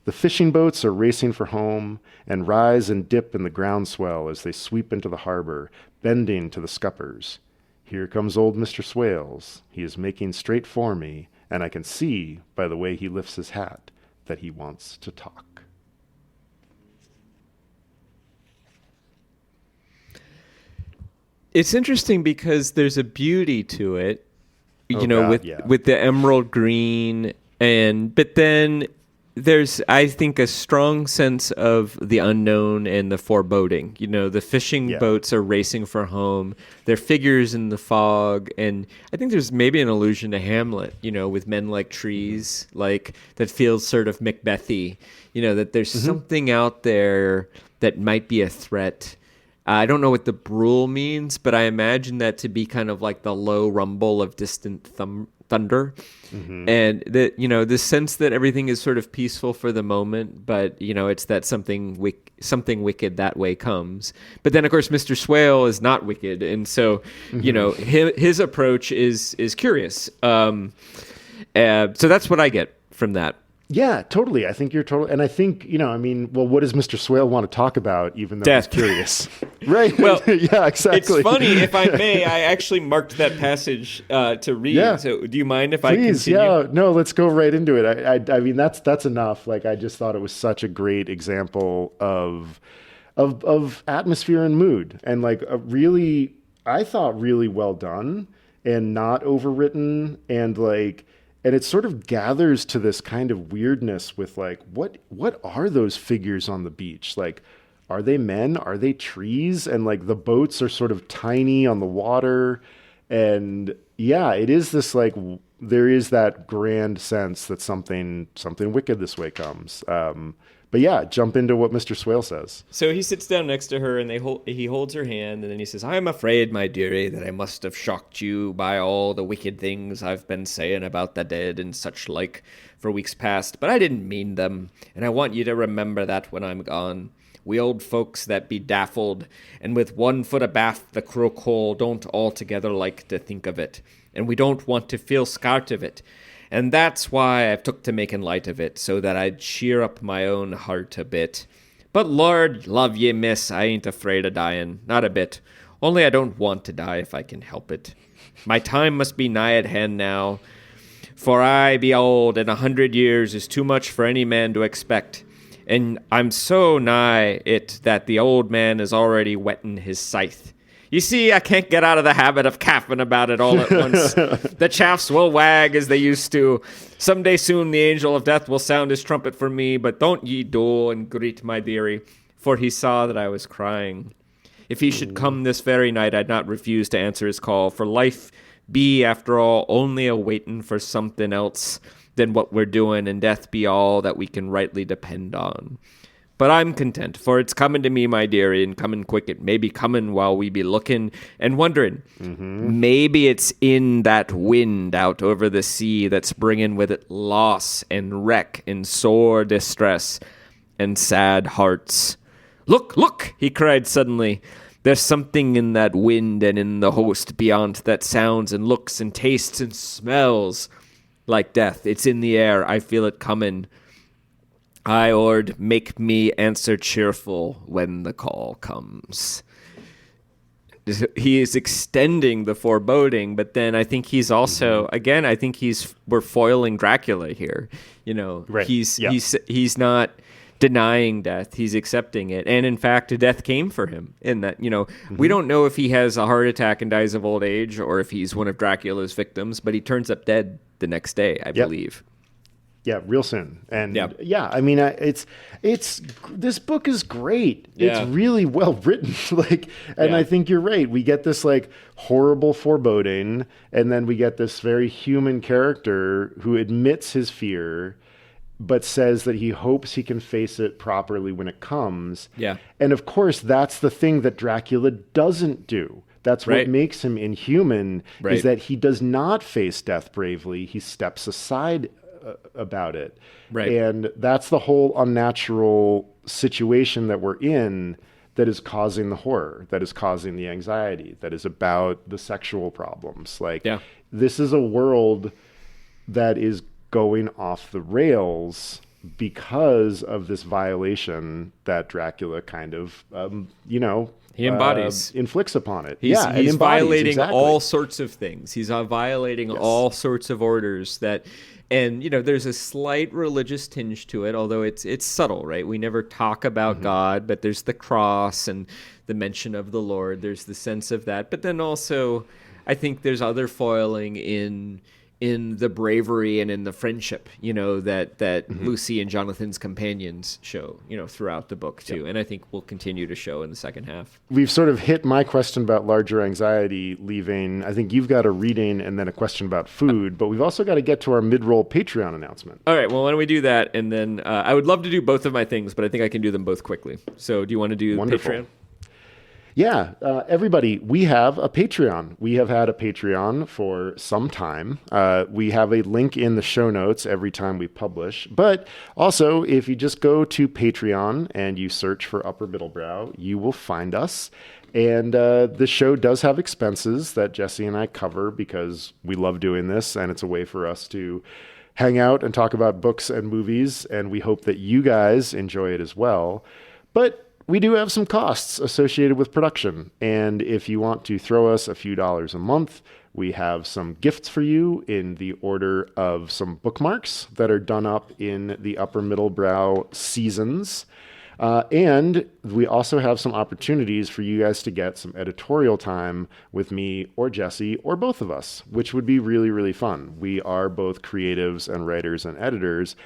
The fishing boats are racing for home and rise and dip in the groundswell as they sweep into the harbor, bending to the scuppers. Here comes old Mr. Swales. He is making straight for me, and I can see, by the way he lifts his hat, that he wants to talk. It's interesting because there's a beauty to it, God, with the emerald green, but then there's, I think, a strong sense of the unknown and the foreboding. You know, the fishing boats are racing for home. There are figures in the fog. And I think there's maybe an allusion to Hamlet, with men like trees, like that feels sort of Macbethy, that there's something out there that might be a threat. I don't know what the brool means, but I imagine that to be kind of like the low rumble of distant thunder. And the sense that everything is sort of peaceful for the moment, but it's that something wicked that way comes. But then of course Mr. Swale is not wicked, and so his approach is curious. So that's what I get from that. Yeah, totally. I think you're totally, and I think, what does Mr. Swale want to talk about, even though Death. he's curious? Right. Well, yeah, exactly. It's funny, if I may, I actually marked that passage to read. Yeah. So do you mind if I continue? Yeah, no, let's go right into it. I mean, that's enough. Like, I just thought it was such a great example of atmosphere and mood, and like I thought really well done and not overwritten, and it sort of gathers to this kind of weirdness with like, what are those figures on the beach? Like, are they men? Are they trees? And like the boats are sort of tiny on the water. And yeah, it is this like, there is that grand sense that something wicked this way comes. But yeah, jump into what Mr. Swale says. So he sits down next to her, and he holds her hand, and then he says, "I am afraid, my dearie, that I must have shocked you by all the wicked things I've been saying about the dead and such like for weeks past, but I didn't mean them, and I want you to remember that when I'm gone. We old folks that be daffled, and with 1 foot abaft the crook hole don't altogether like to think of it, and we don't want to feel scart of it. And that's why I've took to making light of it, so that I'd cheer up my own heart a bit. But Lord love ye, miss, I ain't afraid of dying, not a bit. Only I don't want to die if I can help it. My time must be nigh at hand now, for I be old, and 100 years is too much for any man to expect. And I'm so nigh it that the old man is already whetting his scythe. You see, I can't get out of the habit of coughing about it all at once. The chaffs will wag as they used to. Someday soon the angel of death will sound his trumpet for me, but don't ye dole and greet my dearie, for he saw that I was crying. If he should come this very night, I'd not refuse to answer his call, for life be, after all, only a waitin' for something else than what we're doing, and death be all that we can rightly depend on. But I'm content, for it's coming to me, my dearie, and coming quick. It may be coming while we be looking and wondering. Maybe it's in that wind out over the sea that's bringing with it loss and wreck and sore distress and sad hearts. Look, look, he cried suddenly. There's something in that wind and in the host beyond that sounds and looks and tastes and smells like death. It's in the air. I feel it coming. I ord make me answer cheerful when the call comes. He is extending the foreboding, but then I think he's also, again, I think we're foiling Dracula here. You know, Right. he's not denying death. He's accepting it. And in fact, death came for him in that, you know, we don't know if he has a heart attack and dies of old age or if he's one of Dracula's victims, but he turns up dead the next day, I believe. Yeah, real soon. And I mean, it's this book is great. Yeah. It's really well written. I think you're right. We get this like horrible foreboding, and then we get this very human character who admits his fear, but says that he hopes he can face it properly when it comes. Yeah. And of course, that's the thing that Dracula doesn't do. That's what Right. makes him inhuman, Right. is that he does not face death bravely. He steps aside about it. Right. And that's the whole unnatural situation that we're in that is causing the horror, that is causing the anxiety, that is about the sexual problems. This is a world that is going off the rails because of this violation that Dracula kind of, He embodies. inflicts upon it. He's embodies, violating exactly. all sorts of things. He's violating all sorts of orders that, and you know, there's a slight religious tinge to it, although it's subtle, right? We never talk about God, but there's the cross and the mention of the Lord. There's the sense of that, but then also, I think there's other foiling in the bravery and in the friendship, you know, that Lucy and Jonathan's companions show, you know, throughout the book too. And I think will continue to show in the second half. We've sort of hit my question about larger anxiety, leaving, I think you've got a reading and then a question about food, but we've also got to get to our mid-roll Patreon announcement. All right, well, why don't we do that? And then I would love to do both of my things, but I think I can do them both quickly. So do you want to do Wonderful. Patreon? Yeah, everybody, we have a Patreon. We have had a Patreon for some time. We have a link in the show notes every time we publish. But also, if you just go to Patreon and you search for Upper Middlebrow, you will find us. And the show does have expenses that Jesse and I cover because we love doing this, and it's a way for us to hang out and talk about books and movies, and we hope that you guys enjoy it as well. But we do have some costs associated with production, and if you want to throw us a few dollars a month, we have some gifts for you in the order of some bookmarks that are done up in the Upper Middlebrow seasons. And we also have some opportunities for you guys to get some editorial time with me or Jesse or both of us, which would be really, really fun. We are both creatives and writers and editors,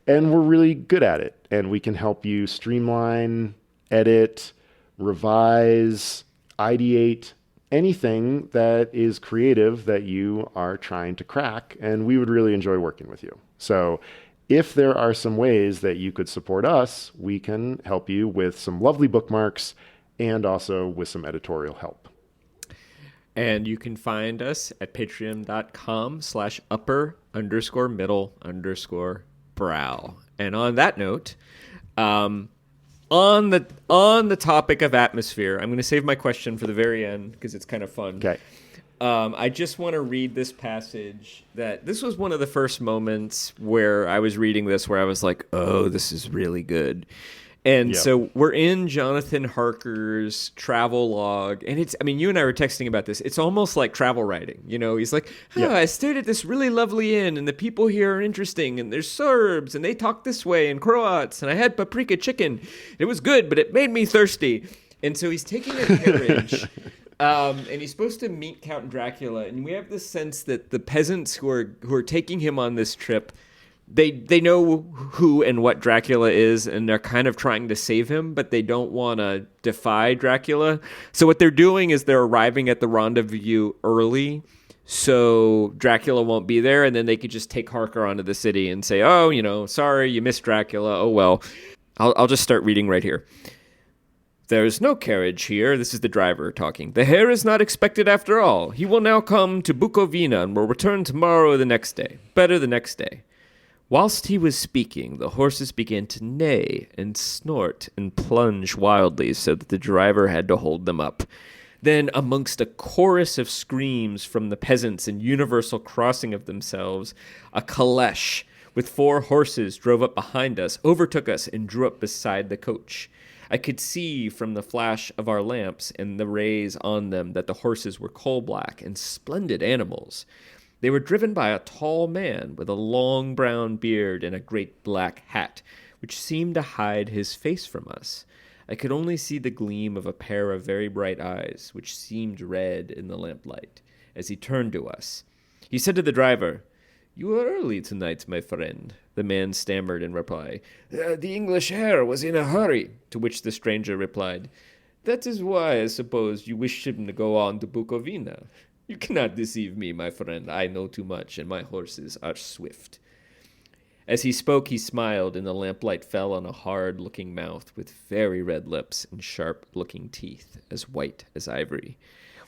and we're really good at it, and we can help you streamline, edit, revise, ideate, anything that is creative that you are trying to crack, and we would really enjoy working with you. So if there are some ways that you could support us, we can help you with some lovely bookmarks and also with some editorial help. And you can find us at patreon.com/upper_middle_brow. And on that note, on the topic of atmosphere, I'm going to save my question for the very end because it's kind of fun. Okay. I just want to read this passage. This was one of the first moments where I was reading this where I was like, oh, this is really good. And so we're in Jonathan Harker's travel log, and you and I were texting about this. It's almost like travel writing. You know, he's like, I stayed at this really lovely inn, and the people here are interesting, and there's Serbs, and they talk this way, and Croats, and I had paprika chicken. It was good, but it made me thirsty. And so he's taking a carriage And he's supposed to meet Count Dracula, and we have this sense that the peasants who are taking him on this trip, they know who and what Dracula is, and they're kind of trying to save him, but they don't want to defy Dracula. So what they're doing is they're arriving at the rendezvous early, so Dracula won't be there, and then they could just take Harker onto the city and say, oh, sorry, you missed Dracula. Oh, well. I'll just start reading right here. There's no carriage here. This is the driver talking. The hare is not expected after all. He will now come to Bukovina and will return tomorrow or the next day. Better the next day. Whilst he was speaking, the horses began to neigh and snort and plunge wildly so that the driver had to hold them up. Then, amongst a chorus of screams from the peasants and universal crossing of themselves, a caleche with 4 horses drove up behind us, overtook us, and drew up beside the coach. I could see from the flash of our lamps and the rays on them that the horses were coal-black and splendid animals. They were driven by a tall man with a long brown beard and a great black hat, which seemed to hide his face from us. I could only see the gleam of a pair of very bright eyes, which seemed red in the lamplight, as he turned to us. He said to the driver, "You are early tonight, my friend." The man stammered in reply, "The English hare was in a hurry," to which the stranger replied, "That is why I suppose you wish him to go on to Bukovina. You cannot deceive me, my friend. I know too much, and my horses are swift." As he spoke, he smiled, and the lamplight fell on a hard-looking mouth with very red lips and sharp-looking teeth, as white as ivory.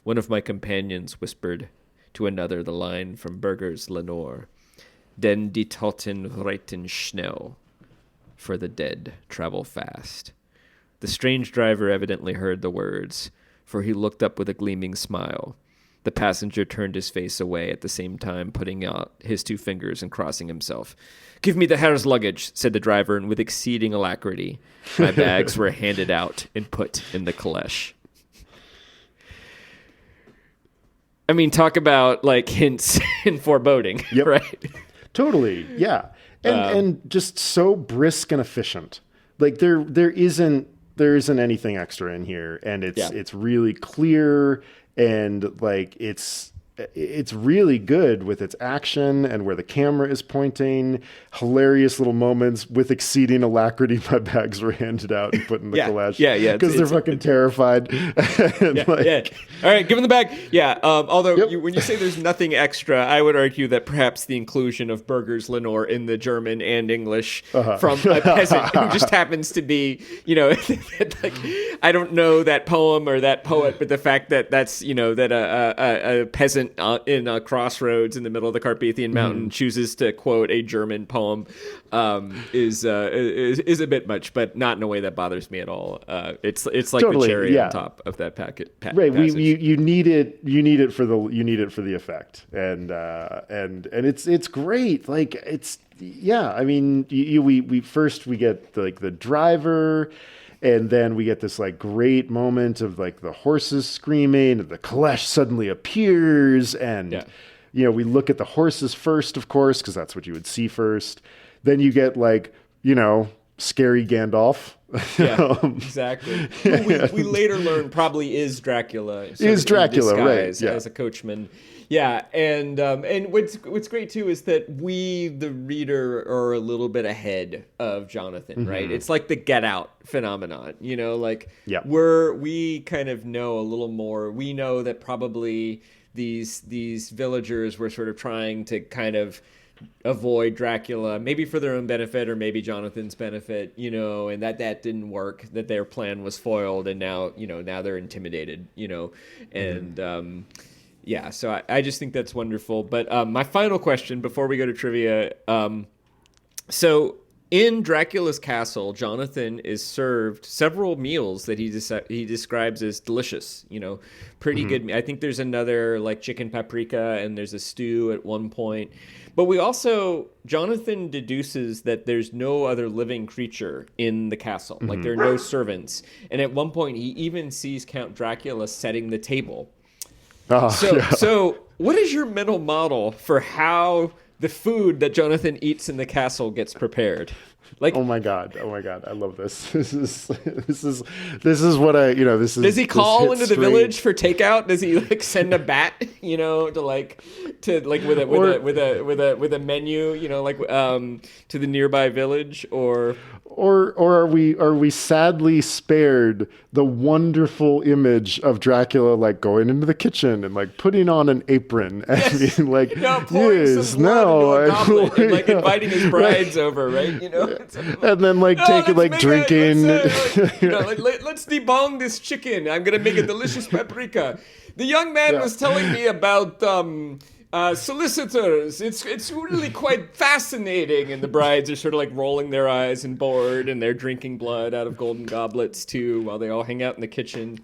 One of my companions whispered to another the line from Burger's Lenore, "Den die Toten reiten schnell," for the dead travel fast. The strange driver evidently heard the words, for he looked up with a gleaming smile. The passenger turned his face away at the same time, putting out his 2 fingers and crossing himself. "Give me the hare's luggage," said the driver, and with exceeding alacrity, my bags were handed out and put in the caleche. I mean, talk about like hints and foreboding, yep. Right? Totally, yeah, and just so brisk and efficient. Like there isn't anything extra in here, and it's really clear. And like it's really good with its action and where the camera is pointing. Hilarious little moments with exceeding alacrity. My bags were handed out and put in the caleche. Yeah. Because they're fucking terrified. Yeah. All right, give them the bag. Yeah. Although when you say there's nothing extra, I would argue that perhaps the inclusion of Burger's Lenore in the German and English from a peasant who just happens to be, like, I don't know that poem or that poet, but the fact that that's, that a peasant in a crossroads in the middle of the Carpathian Mountain chooses to quote a German poem is a bit much, but not in a way that bothers me at all. It's like totally, the cherry on top of that packet. Right, you need it for the effect, and it's great. Like I mean, we first get the driver. And then we get this like great moment of like the horses screaming, and the caleche suddenly appears, and we look at the horses first, of course, because that's what you would see first. Then you get like scary Gandalf. Yeah, exactly. We later learn probably is Dracula. Is Dracula, right? Yeah. As a coachman. Yeah, and what's great too is that we, the reader, are a little bit ahead of Jonathan, right? It's like the Get Out phenomenon, we kind of know a little more. We know that probably these villagers were sort of trying to kind of avoid Dracula, maybe for their own benefit or maybe Jonathan's benefit, and that didn't work, that their plan was foiled, and now they're intimidated, and yeah, so I just think that's wonderful. But my final question before we go to trivia, so in Dracula's castle, Jonathan is served several meals that he describes as delicious, pretty good. I think there's another like chicken paprika, and there's a stew at one point. But Jonathan deduces that there's no other living creature in the castle. Like there are no servants. And at one point he even sees Count Dracula setting the table. So what is your mental model for how the food that Jonathan eats in the castle gets prepared. Like, oh my god, I love this. This is what I, this is. Does he call into the straight. village for takeout? Does he like send a bat, with a menu, to the nearby village, or are we sadly spared the wonderful image of Dracula like going into the kitchen and like putting on an apron and being like, pouring some blood into a goblet and like inviting his brides over, right? And then like drinking. Let's debone this chicken. I'm gonna make a delicious paprika. The young man was telling me about solicitors. It's really quite fascinating. And the brides are sort of like rolling their eyes and bored, and they're drinking blood out of golden goblets too, while they all hang out in the kitchen.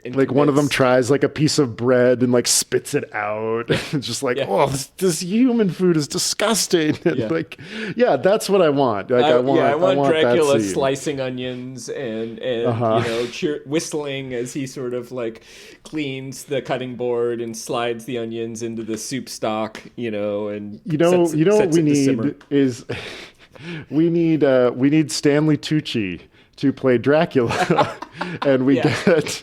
Like one of them tries like a piece of bread and like spits it out. It's just like, oh, this human food is disgusting. And that's what I want. Like I want Dracula slicing onions and whistling as he sort of like cleans the cutting board and slides the onions into the soup stock. And what we need is we need Stanley Tucci to play Dracula, and we get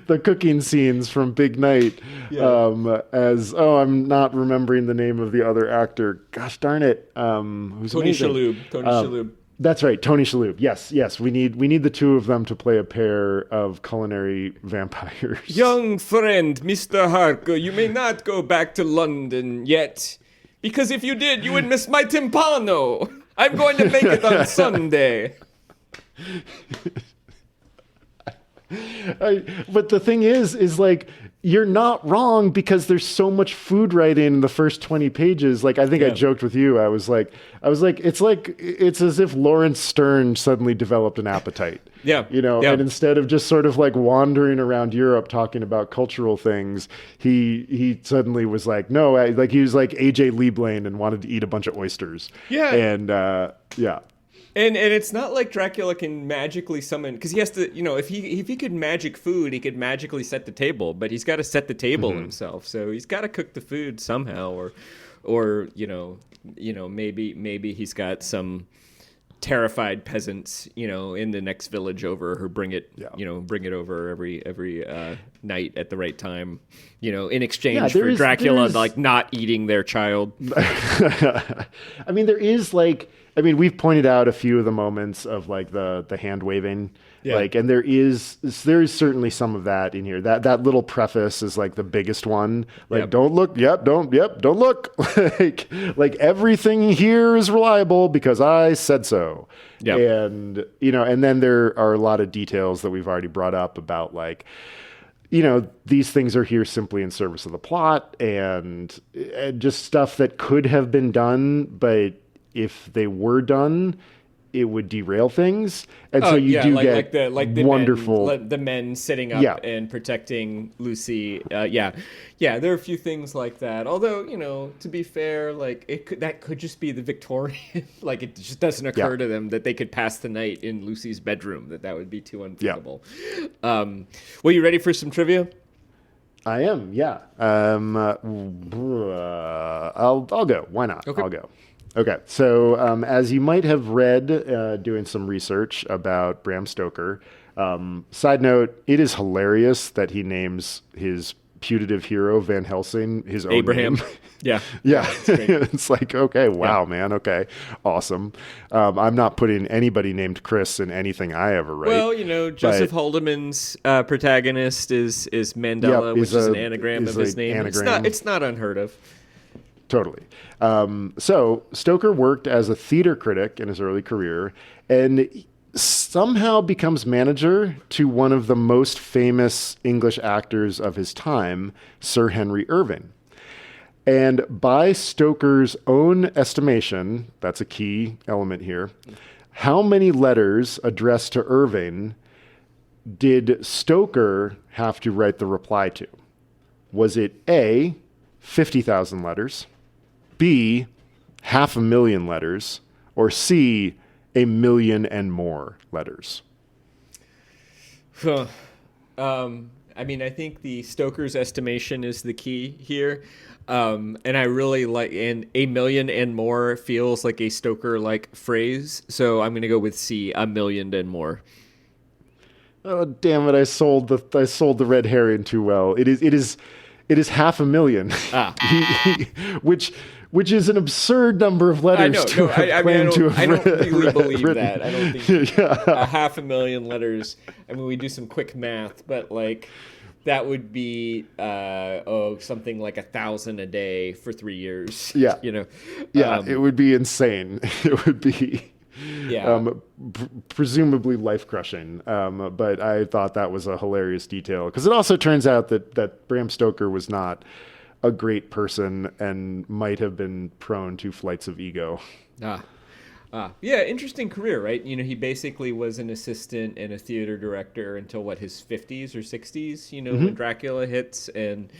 the cooking scenes from Big Night I'm not remembering the name of the other actor. Gosh darn it. Who's Tony amazing? Shalhoub. Tony Shalhoub. That's right, Tony Shalhoub. Yes. We need the two of them to play a pair of culinary vampires. Young friend, Mr. Harker, you may not go back to London yet, because if you did, you would miss my timpano. I'm going to make it on Sunday. But the thing is like, you're not wrong, because there's so much food writing in the first 20 pages. Like, I think I joked with you. I was like, it's as if Lawrence Stern suddenly developed an appetite. And instead of just sort of like wandering around Europe talking about cultural things, he suddenly was like, no, like he was like AJ Lieblain and wanted to eat a bunch of oysters. And it's not like Dracula can magically summon, because he has to, if he could magic food, he could magically set the table, but he's got to set the table himself. So he's got to cook the food somehow, or maybe he's got some terrified peasants, in the next village over, who bring it over every night at the right time, in exchange for Dracula like not eating their child. I mean, we've pointed out a few of the moments of like the hand waving, and there is certainly some of that in here. That little preface is like the biggest one. Like, don't look. Don't look. like everything here is reliable because I said so. And and then there are a lot of details that we've already brought up about like, these things are here simply in service of the plot and just stuff that could have been done, but if they were done, it would derail things. And so you get the wonderful... the men sitting up and protecting Lucy. There are a few things like that. Although, to be fair, like that could just be the Victorian. Like, it just doesn't occur to them that they could pass the night in Lucy's bedroom, that would be too unthinkable. Well, you ready for some trivia? I am, yeah. I'll go. Why not? Okay. I'll go. Okay, so as you might have read doing some research about Bram Stoker, side note, it is hilarious that he names his putative hero, Van Helsing, his own Abraham. name. Yeah. It's like, okay, wow, man, okay, awesome. I'm not putting anybody named Chris in anything I ever write. Well, Joseph Haldeman's protagonist is Mandela, which is an anagram of his name. It's not unheard of. Totally. So Stoker worked as a theater critic in his early career and somehow becomes manager to one of the most famous English actors of his time, Sir Henry Irving. And by Stoker's own estimation, that's a key element here, how many letters addressed to Irving did Stoker have to write the reply to? Was it A, 50,000 letters, B, 500,000 letters, or C, 1,000,000 and more letters? I mean, I think the Stoker's estimation is the key here. And I really like, and a million and more feels like a Stoker-like phrase. So I'm going to go with C, a million and more. Oh, damn it. I sold the red herring too well. It is 500,000. Which is an absurd number of letters to claim to have I don't really believe written. that. I don't think 500,000 letters. I mean, we do some quick math, but like that would be something like 1,000 a day for 3 years. Yeah, Yeah, it would be insane. It would be presumably life crushing. But I thought that was a hilarious detail because it also turns out that Bram Stoker was not a great person and might have been prone to flights of ego. Yeah, interesting career, right? He basically was an assistant and a theater director until his 50s or 60s, when Dracula hits. And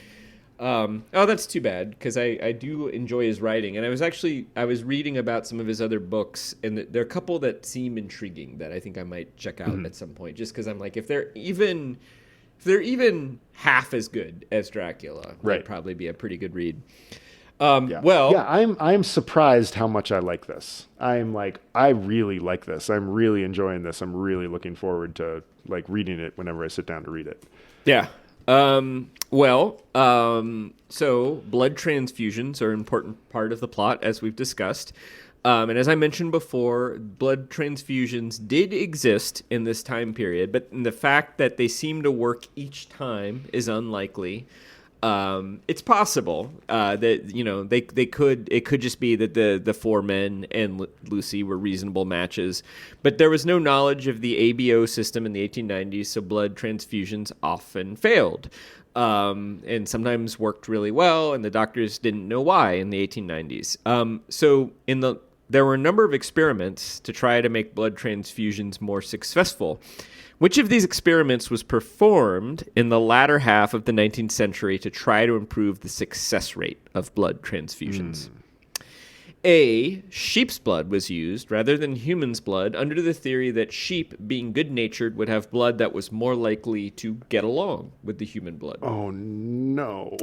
that's too bad because I do enjoy his writing. And I was reading about some of his other books, and there are a couple that seem intriguing that I think I might check out at some point, just because I'm like, if they're even half as good as Dracula, that'd probably be a pretty good read. I'm surprised how much I like this. I really like this. I'm really enjoying this. I'm really looking forward to reading it whenever I sit down to read it. Yeah. So blood transfusions are an important part of the plot, as we've discussed. And as I mentioned before, blood transfusions did exist in this time period, but the fact that they seem to work each time is unlikely. It's possible that they could. It could just be that the four men and Lucy were reasonable matches, but there was no knowledge of the ABO system in the 1890s, so blood transfusions often failed, and sometimes worked really well, and the doctors didn't know why in the 1890s. There were a number of experiments to try to make blood transfusions more successful. Which of these experiments was performed in the latter half of the 19th century to try to improve the success rate of blood transfusions? A, sheep's blood was used rather than human's blood under the theory that sheep, being good-natured, would have blood that was more likely to get along with the human blood. Oh, no.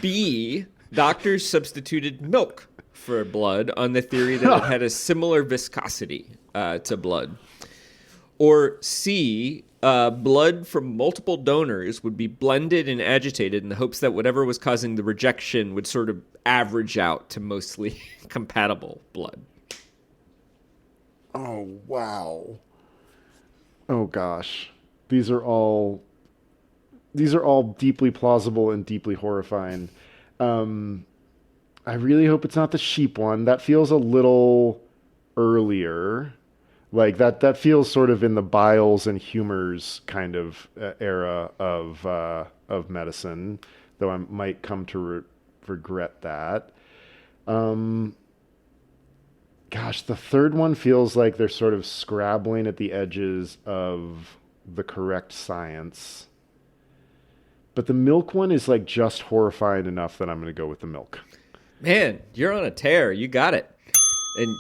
B, doctors substituted milk for blood on the theory that it had a similar viscosity to blood. Or C, blood from multiple donors would be blended and agitated in the hopes that whatever was causing the rejection would sort of average out to mostly compatible blood. Oh, wow. Oh, gosh. These are all deeply plausible and deeply horrifying. I really hope it's not the sheep one. That feels a little earlier. Like that feels sort of in the biles and humors kind of era of medicine, though I might come to regret that. Gosh, the third one feels like they're sort of scrabbling at the edges of the correct science. But the milk one is just horrifying enough that I'm going to go with the milk. Man, you're on a tear. You got it. And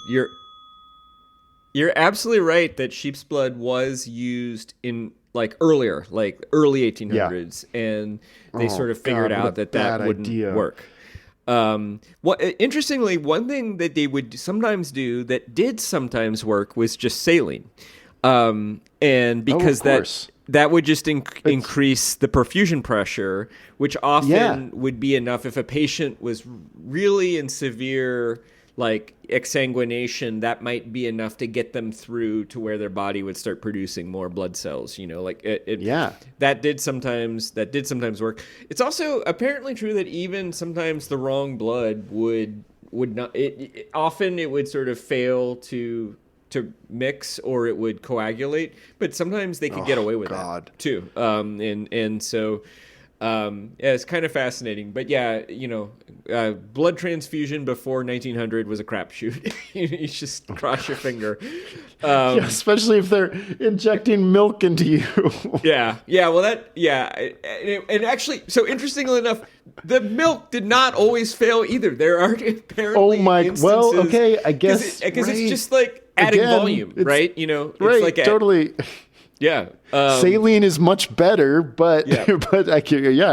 You're absolutely right that sheep's blood was used in earlier, early 1800s, and they sort of figured out that wouldn't work. Interestingly, one thing that they would sometimes do that did sometimes work was just saline, and because that would just increase the perfusion pressure, which often would be enough if a patient was really in severe exsanguination, that might be enough to get them through to where their body would start producing more blood cells. That did sometimes work. It's also apparently true that even sometimes the wrong blood would not. Often it would sort of fail to mix, or it would coagulate. But sometimes they could get away with that too. It's kind of fascinating, but blood transfusion before 1900 was a crapshoot. You just cross your finger. Especially if they're injecting milk into you. And actually, so interestingly enough, the milk did not always fail either. There are apparently instances. I guess because it's just adding volume, right? Totally. Yeah. Saline is much better, but Yeah. but I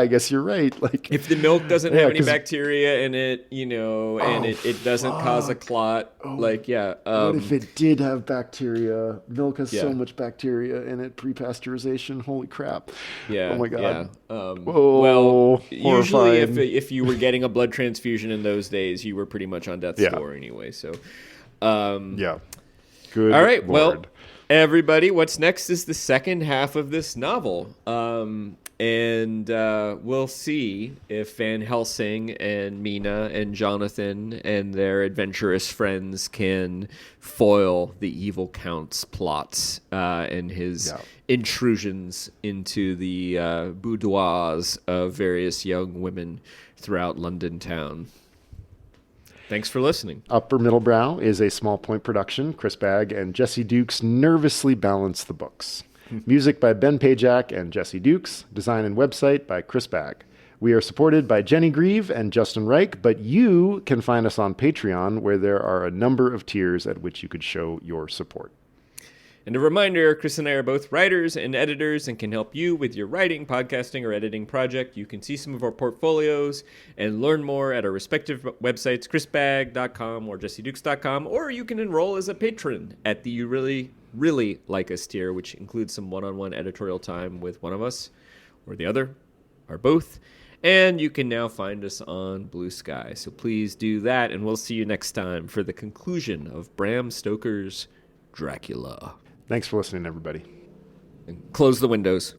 guess you're right. Like If the milk doesn't have any 'cause- bacteria in it, and it doesn't cause a clot, what if it did have bacteria? Milk has so Yeah. much bacteria in it. Pre-pasteurization. Holy crap. yeah. Oh my God. Yeah. Whoa, Well, usually horrifying. if you were getting a blood transfusion in those days, you were pretty much on death's Yeah. door anyway. So, Yeah. Good. all right. Well, Lord. everybody, what's next is the second half of this novel. And we'll see if Van Helsing and Mina and Jonathan and their adventurous friends can foil the evil count's plots and his intrusions into the boudoirs of various young women throughout London town. Thanks for listening. Upper Middle Brow is a Small Point production. Chris Bagg and Jesse Dukes nervously balance the books. Music by Ben Pajak and Jesse Dukes. Design and website by Chris Bagg. We are supported by Jenny Grieve and Justin Reich, but you can find us on Patreon, where there are a number of tiers at which you could show your support. And a reminder, Chris and I are both writers and editors and can help you with your writing, podcasting, or editing project. You can see some of our portfolios and learn more at our respective websites, chrisbag.com or jessydukes.com, or you can enroll as a patron at the You Really, Really Like Us tier, which includes some one-on-one editorial time with one of us or the other or both. And you can now find us on Blue Sky. So please do that, and we'll see you next time for the conclusion of Bram Stoker's Dracula. Thanks for listening, everybody. And close the windows.